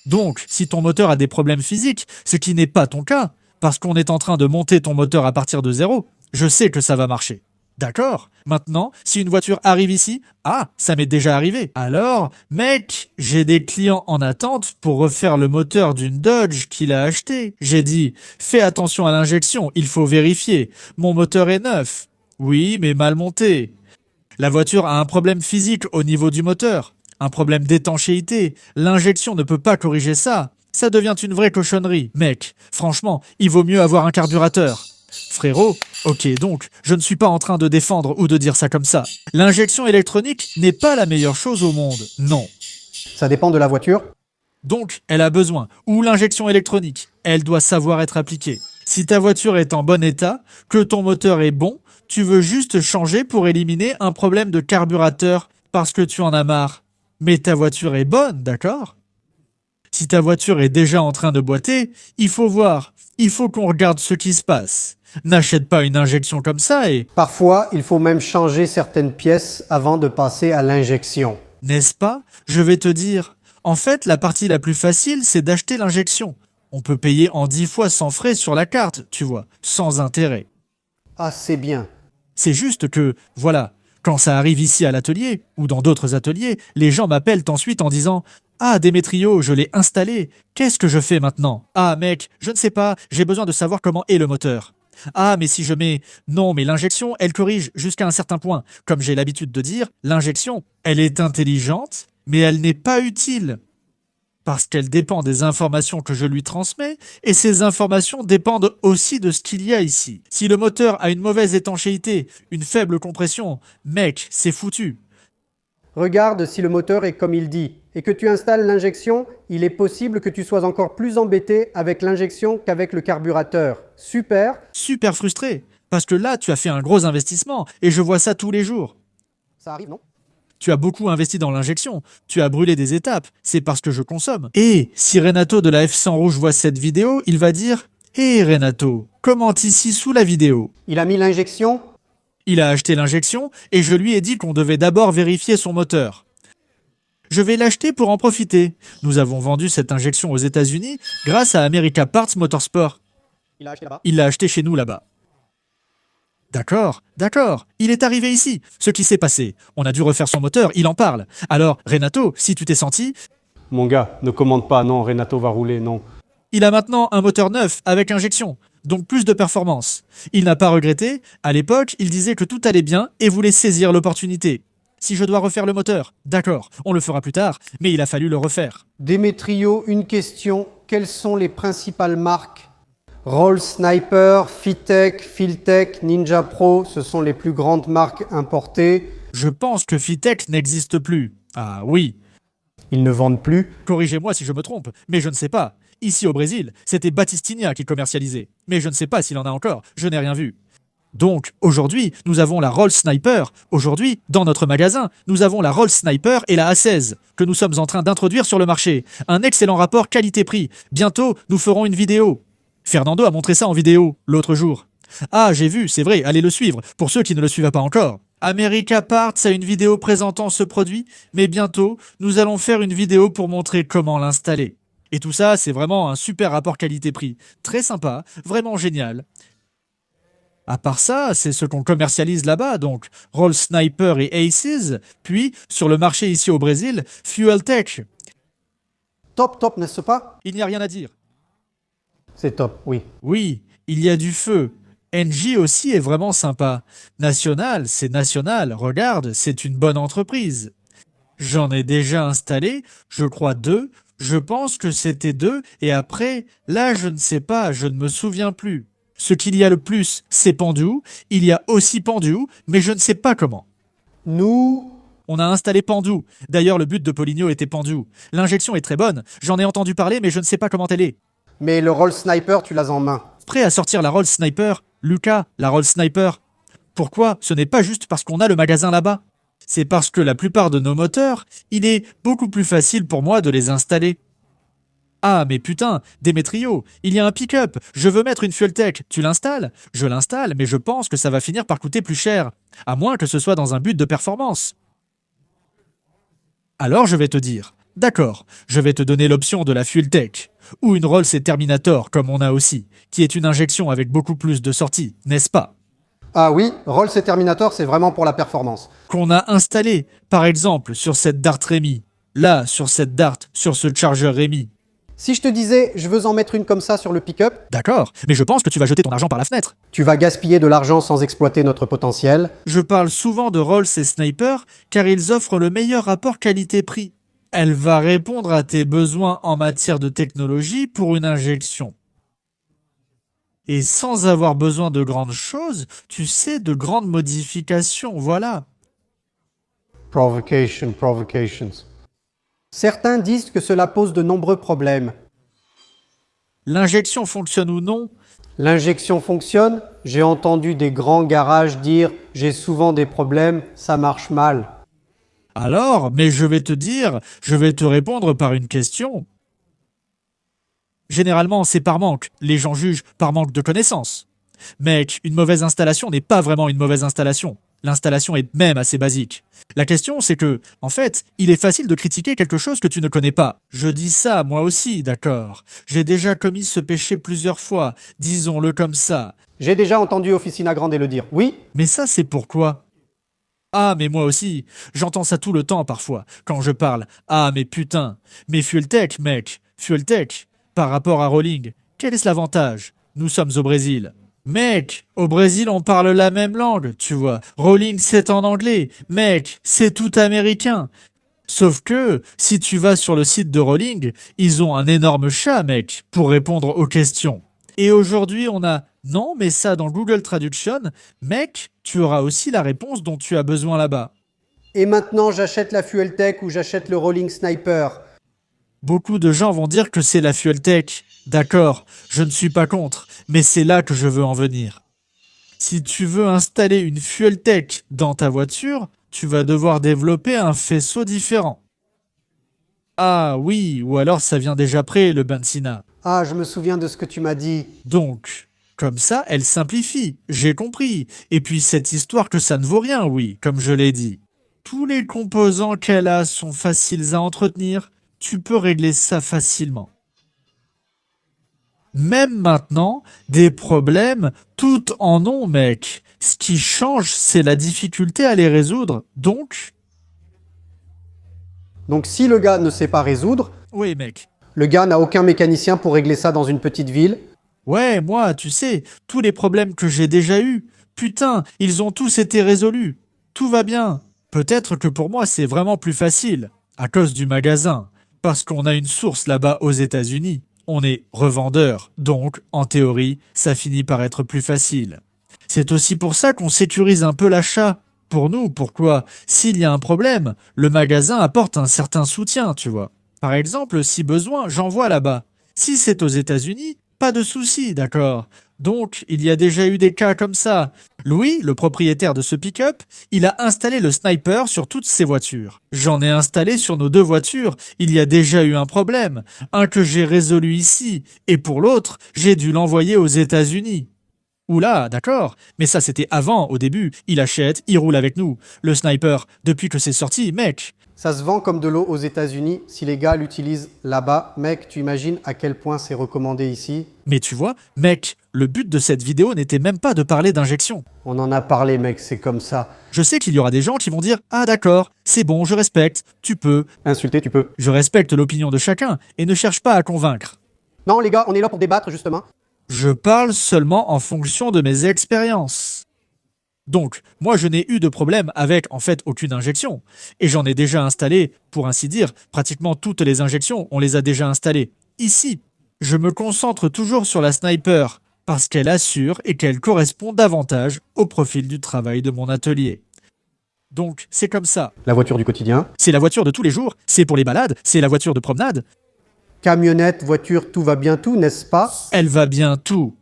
Donc, si ton moteur a des problèmes physiques, ce qui n'est pas ton cas, parce qu'on est en train de monter ton moteur à partir de zéro, je sais que ça va marcher. D'accord? Maintenant, si une voiture arrive ici, ah, ça m'est déjà arrivé. Alors, mec, j'ai des clients en attente pour refaire le moteur d'une Dodge qu'il a acheté. J'ai dit, fais attention à l'injection, il faut vérifier. Mon moteur est neuf. Oui, mais mal monté. La voiture a un problème physique au niveau du moteur, un problème d'étanchéité. L'injection ne peut pas corriger ça. Ça devient une vraie cochonnerie. Mec, franchement, il vaut mieux avoir un carburateur. Frérot, ok donc, je ne suis pas en train de défendre ou de dire ça comme ça. L'injection électronique n'est pas la meilleure chose au monde, non. Ça dépend de la voiture. Donc, elle a besoin, ou l'injection électronique, elle doit savoir être appliquée. Si ta voiture est en bon état, que ton moteur est bon, tu veux juste changer pour éliminer un problème de carburateur parce que tu en as marre. Mais ta voiture est bonne, d'accord? Si ta voiture est déjà en train de boiter, il faut voir, il faut qu'on regarde ce qui se passe. N'achète pas une injection comme ça et, Parfois, il faut même changer certaines pièces avant de passer à l'injection. n'est-ce pas? Je vais te dire. En fait, la partie la plus facile, c'est d'acheter l'injection. On peut payer en 10 fois sans frais sur la carte, tu vois, sans intérêt. Ah, c'est bien. C'est juste que, voilà, quand ça arrive ici à l'atelier, ou dans d'autres ateliers, les gens m'appellent ensuite en disant « Ah, Démétrio, je l'ai installé. Qu'est-ce que je fais maintenant? Ah, mec, je ne sais pas, j'ai besoin de savoir comment est le moteur. Ah, mais si je mets... Non, mais l'injection, elle corrige jusqu'à un certain point. Comme j'ai l'habitude de dire, l'injection, elle est intelligente, mais elle n'est pas utile. Parce qu'elle dépend des informations que je lui transmets, et ces informations dépendent aussi de ce qu'il y a ici. Si le moteur a une mauvaise étanchéité, une faible compression, mec, c'est foutu. Regarde si le moteur est comme il dit et que tu installes l'injection, il est possible que tu sois encore plus embêté avec l'injection qu'avec le carburateur. Super. Super frustré, parce que là, tu as fait un gros investissement, et je vois ça tous les jours. Ça arrive, non? Tu as beaucoup investi dans l'injection, tu as brûlé des étapes, c'est parce que je consomme. Et si Renato de la F100 Rouge voit cette vidéo, il va dire « Hé Renato, commente ici sous la vidéo ». Il a mis l'injection? Il a acheté l'injection et je lui ai dit qu'on devait d'abord vérifier son moteur. Je vais l'acheter pour en profiter. Nous avons vendu cette injection aux États-Unis grâce à America Parts Motorsport. Il a acheté là-bas. Il l'a acheté chez nous là-bas. D'accord, d'accord. Il est arrivé ici. Ce qui s'est passé, on a dû refaire son moteur, il en parle. Alors, Renato, si tu t'es senti, Mon gars, ne commande pas, non, Renato va rouler, non. il a maintenant un moteur neuf avec injection, donc plus de performance. Il n'a pas regretté. À l'époque, il disait que tout allait bien et voulait saisir l'opportunité. Si je dois refaire le moteur, d'accord, on le fera plus tard, mais il a fallu le refaire. Démétrio, une question. Quelles sont les principales marques? Roll Sniper, Fitech, Filtech, Ninja Pro, ce sont les plus grandes marques importées. Je pense que Fitech n'existe plus. Ah oui, Ils ne vendent plus. corrigez-moi si je me trompe, mais je ne sais pas. Ici au Brésil, c'était Batistinha qui commercialisait, mais je ne sais pas s'il en a encore, je n'ai rien vu. Donc, aujourd'hui, nous avons la Roll Sniper. Aujourd'hui, dans notre magasin, nous avons la Roll Sniper et la A16, que nous sommes en train d'introduire sur le marché. Un excellent rapport qualité-prix. Bientôt, nous ferons une vidéo. Fernando a montré ça en vidéo, l'autre jour. Ah, j'ai vu, c'est vrai, allez le suivre, pour ceux qui ne le suivent pas encore. America Parts a une vidéo présentant ce produit, mais bientôt, nous allons faire une vidéo pour montrer comment l'installer. Et tout ça, c'est vraiment un super rapport qualité-prix. Très sympa, vraiment génial. À part ça, c'est ce qu'on commercialise là-bas, donc Roll Sniper et Aces, puis, sur le marché ici au Brésil, Fuel Tech. Top, n'est-ce pas? Il n'y a rien à dire. C'est top, oui. Oui, il y a du feu. NJ aussi est vraiment sympa. National, c'est national. Regarde, c'est une bonne entreprise. J'en ai déjà installé, je crois 2. Je pense que c'était 2, et après, là je ne sais pas, je ne me souviens plus. Ce qu'il y a le plus, c'est Pandu, il y a aussi Pandu, mais je ne sais pas comment. Nous... On a installé Pandu. D'ailleurs, le but de Poligno était Pandu. L'injection est très bonne, j'en ai entendu parler, mais je ne sais pas comment elle est. Mais le Roll Sniper, tu l'as en main. Prêt à sortir la Roll Sniper, Lucas, la Roll Sniper. Pourquoi? Ce n'est pas juste parce qu'on a le magasin là-bas. C'est parce que la plupart de nos moteurs, il est beaucoup plus facile pour moi de les installer. Ah, mais putain, Démétrio, il y a un pick-up, je veux mettre une fuel tech, tu l'installes? Je l'installe, mais je pense que ça va finir par coûter plus cher, à moins que ce soit dans un but de performance. Alors je vais te dire, d'accord, je vais te donner l'option de la fuel tech, ou une Rolls et Terminator comme on a aussi, qui est une injection avec beaucoup plus de sorties, n'est-ce pas? Ah oui, Rolls et Terminator, c'est vraiment pour la performance. Qu'on a installé, par exemple, sur cette Dart Rémi, là, sur cette Dart, sur ce Charger Rémi. Si je te disais, je veux en mettre une comme ça sur le pick-up, D'accord, mais je pense que tu vas jeter ton argent par la fenêtre. tu vas gaspiller de l'argent sans exploiter notre potentiel. Je parle souvent de Rolls et Sniper car ils offrent le meilleur rapport qualité-prix. Elle va répondre à tes besoins en matière de technologie pour une injection. Et sans avoir besoin de grandes choses, tu sais, de grandes modifications, voilà. Provocations. Certains disent que cela pose de nombreux problèmes. L'injection fonctionne ou non? L'injection fonctionne. J'ai entendu des grands garages dire « j'ai souvent des problèmes, ça marche mal ». Alors, mais je vais te répondre par une question. Généralement, c'est par manque. Les gens jugent par manque de connaissances. Mec, une mauvaise installation n'est pas vraiment une mauvaise installation. L'installation est même assez basique. La question, c'est que, en fait, il est facile de critiquer quelque chose que tu ne connais pas. Je dis ça, moi aussi, d'accord. J'ai déjà commis ce péché plusieurs fois, disons-le comme ça. J'ai déjà entendu Officina Grande le dire. Oui, Mais ça, c'est pourquoi? Ah, mais moi aussi, j'entends ça tout le temps parfois, quand je parle. Ah, mais putain, mais Fuel Tech, mec, Fuel Tech, par rapport à Rolling, quel est l'avantage? Nous sommes au Brésil. Mec, au Brésil, on parle la même langue, tu vois. Rolling, c'est en anglais. Mec, c'est tout américain. Sauf que, si tu vas sur le site de Rolling, ils ont un énorme chat, mec, pour répondre aux questions. Et aujourd'hui, on a non, mais ça dans Google Traduction, mec, tu auras aussi la réponse dont tu as besoin là-bas. et maintenant j'achète la Fuel Tech ou j'achète le Rolling Sniper. Beaucoup de gens vont dire que c'est la Fuel Tech. D'accord, je ne suis pas contre, mais c'est là que je veux en venir. Si tu veux installer une Fuel Tech dans ta voiture, tu vas devoir développer un faisceau différent. Ah oui, ou alors ça vient déjà prêt, le Benzina. Ah, je me souviens de ce que tu m'as dit. Donc, comme ça, elle simplifie, j'ai compris. Et puis cette histoire que ça ne vaut rien, oui, comme je l'ai dit. Tous les composants qu'elle a sont faciles à entretenir, tu peux régler ça facilement. Même maintenant, des problèmes, tout en ont, mec. Ce qui change, c'est la difficulté à les résoudre. Donc, Donc si le gars ne sait pas résoudre, oui, mec. le gars n'a aucun mécanicien pour régler ça dans une petite ville. Ouais, moi, tu sais, tous les problèmes que j'ai déjà eus, putain, ils ont tous été résolus. Tout va bien. Peut-être que pour moi, c'est vraiment plus facile, à cause du magasin, parce qu'on a une source là-bas aux États-Unis. On est revendeur, donc, en théorie, ça finit par être plus facile. C'est aussi pour ça qu'on sécurise un peu l'achat. Pour nous, pourquoi? S'il y a un problème, le magasin apporte un certain soutien, tu vois. Par exemple, si besoin, j'envoie là-bas. Si c'est aux États-Unis, pas de souci, d'accord. Donc, il y a déjà eu des cas comme ça. Louis, le propriétaire de ce pick-up, il a installé le sniper sur toutes ses voitures. J'en ai installé sur nos 2 voitures. Il y a déjà eu un problème. Un que j'ai résolu ici, et pour l'autre, j'ai dû l'envoyer aux États-Unis. Oula, d'accord, mais ça c'était avant, au début. Il achète, il roule avec nous. Le sniper, depuis que c'est sorti, mec. Ça se vend comme de l'eau aux États-Unis. Si les gars l'utilisent là-bas, mec, tu imagines à quel point c'est recommandé ici? Mais tu vois, mec, le but de cette vidéo n'était même pas de parler d'injection. On en a parlé, mec, c'est comme ça. Je sais qu'il y aura des gens qui vont dire « Ah d'accord, c'est bon, je respecte, tu peux. Insulter, tu peux. » Je respecte l'opinion de chacun et ne cherche pas à convaincre. Non, les gars, on est là pour débattre, justement. Je parle seulement en fonction de mes expériences. Donc, moi je n'ai eu de problème avec en fait aucune injection. Et j'en ai déjà installé, pour ainsi dire, pratiquement toutes les injections, on les a déjà installées. Ici, je me concentre toujours sur la sniper, parce qu'elle assure et qu'elle correspond davantage au profil du travail de mon atelier. Donc, c'est comme ça. La voiture du quotidien. C'est la voiture de tous les jours, c'est pour les balades, c'est la voiture de promenade. Camionnette, voiture, tout va bien tout, n'est-ce pas? Elle va bien tout.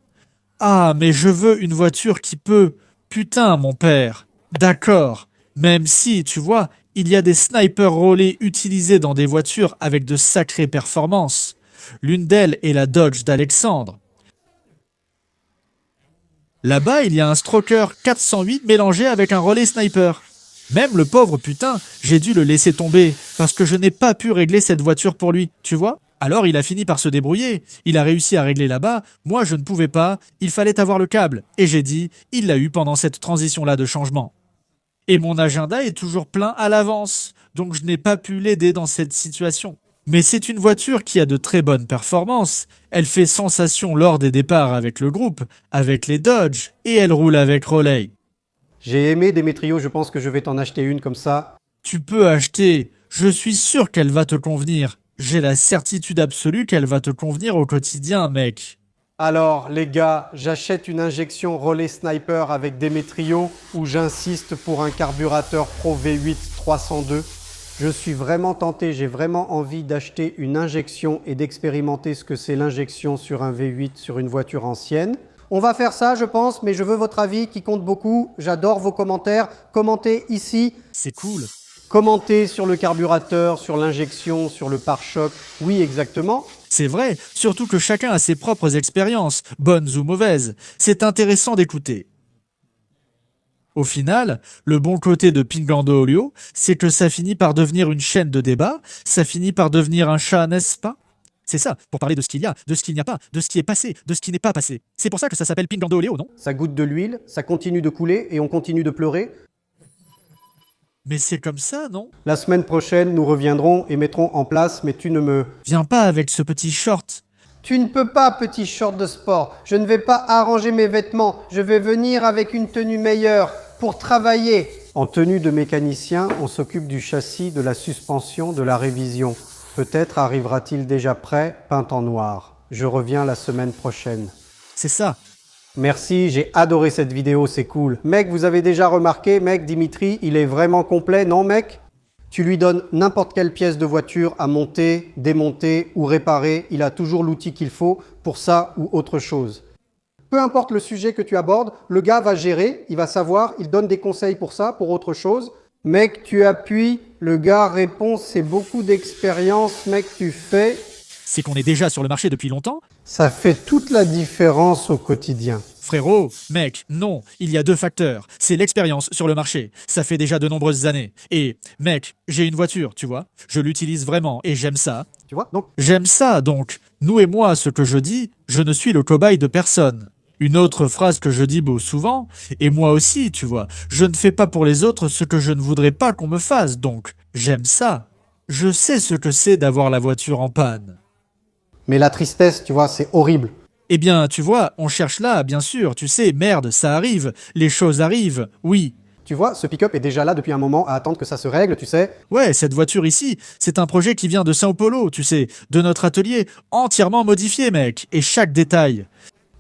Ah, mais je veux une voiture qui peut... Putain, mon père. D'accord. Même si, tu vois, il y a des snipers relais utilisés dans des voitures avec de sacrées performances. L'une d'elles est la Dodge d'Alexandre. Là-bas, il y a un Stroker 408 mélangé avec un relais sniper. Même le pauvre putain, j'ai dû le laisser tomber parce que je n'ai pas pu régler cette voiture pour lui, tu vois? Alors il a fini par se débrouiller, il a réussi à régler là-bas, moi je ne pouvais pas, il fallait avoir le câble, et j'ai dit, il l'a eu pendant cette transition-là de changement. Et mon agenda est toujours plein à l'avance, donc je n'ai pas pu l'aider dans cette situation. Mais c'est une voiture qui a de très bonnes performances, elle fait sensation lors des départs avec le groupe, avec les Dodge, et elle roule avec relay. J'ai aimé Demetrio, je pense que je vais t'en acheter une comme ça. Tu peux acheter, je suis sûr qu'elle va te convenir. J'ai la certitude absolue qu'elle va te convenir au quotidien, mec. Alors les gars, j'achète une injection relais sniper avec Demetrio ou j'insiste pour un carburateur Pro V8 302. Je suis vraiment tenté, j'ai vraiment envie d'acheter une injection et d'expérimenter ce que c'est l'injection sur un V8 sur une voiture ancienne. On va faire ça, je pense, mais je veux votre avis qui compte beaucoup. J'adore vos commentaires. Commentez ici. C'est cool. Commentez sur le carburateur, sur l'injection, sur le pare-choc. Oui, exactement. C'est vrai, surtout que chacun a ses propres expériences, bonnes ou mauvaises. C'est intéressant d'écouter. Au final, le bon côté de Pingando Olio, c'est que ça finit par devenir une chaîne de débat, ça finit par devenir un chat, n'est-ce pas? C'est ça, pour parler de ce qu'il y a, de ce qu'il n'y a pas, de ce qui est passé, de ce qui n'est pas passé. C'est pour ça que ça s'appelle Pingando Olio, non? Ça goûte de l'huile, ça continue de couler et on continue de pleurer. Mais c'est comme ça, non? La semaine prochaine, nous reviendrons et mettrons en place, mais tu ne me... Viens pas avec ce petit short. Tu ne peux pas, petit short de sport. Je ne vais pas arranger mes vêtements. Je vais venir avec une tenue meilleure pour travailler. En tenue de mécanicien, on s'occupe du châssis, de la suspension, de la révision. Peut-être arrivera-t-il déjà prêt, peint en noir. Je reviens la semaine prochaine. C'est ça. Merci, j'ai adoré cette vidéo, c'est cool. Mec, vous avez déjà remarqué, mec, Dimitri, il est vraiment complet, non mec? Tu lui donnes n'importe quelle pièce de voiture à monter, démonter ou réparer, il a toujours l'outil qu'il faut pour ça ou autre chose. Peu importe le sujet que tu abordes, le gars va gérer, il va savoir, il donne des conseils pour ça, pour autre chose. Mec, tu appuies, le gars répond, c'est beaucoup d'expérience, mec, tu fais. C'est qu'on est déjà sur le marché depuis longtemps? Ça fait toute la différence au quotidien. Frérot, mec, non, il y a deux facteurs. C'est l'expérience sur le marché. Ça fait déjà de nombreuses années. Et, mec, j'ai une voiture, tu vois. Je l'utilise vraiment et j'aime ça. Tu vois, donc, J'aime ça, donc. Nous et moi, ce que je dis, je ne suis le cobaye de personne. Une autre phrase que je dis souvent, et moi aussi, tu vois, je ne fais pas pour les autres ce que je ne voudrais pas qu'on me fasse, donc j'aime ça. Je sais ce que c'est d'avoir la voiture en panne. mais la tristesse, tu vois, c'est horrible. Eh bien, tu vois, on cherche là, bien sûr, tu sais, merde, ça arrive, les choses arrivent, oui. Tu vois, ce pick-up est déjà là depuis un moment à attendre que ça se règle, tu sais. Ouais, cette voiture ici, c'est un projet qui vient de São Paulo, tu sais, de notre atelier, entièrement modifié, mec, et chaque détail.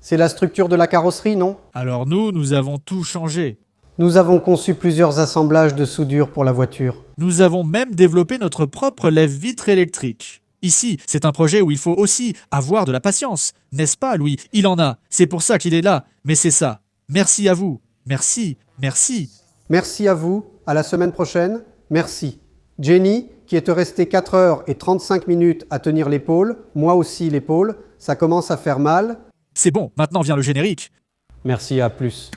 C'est la structure de la carrosserie, non? Alors nous avons tout changé. Nous avons conçu plusieurs assemblages de soudure pour la voiture. Nous avons même développé notre propre lève-vitre électrique. Ici, c'est un projet où il faut aussi avoir de la patience. N'est-ce pas, Louis? Il en a. C'est pour ça qu'il est là. Mais c'est ça. Merci à vous. Merci. Merci. Merci à vous, à la semaine prochaine. Merci. Jenny, qui est restée 4h35 à tenir l'épaule, moi aussi l'épaule, ça commence à faire mal. C'est bon, maintenant vient le générique. Merci, à plus.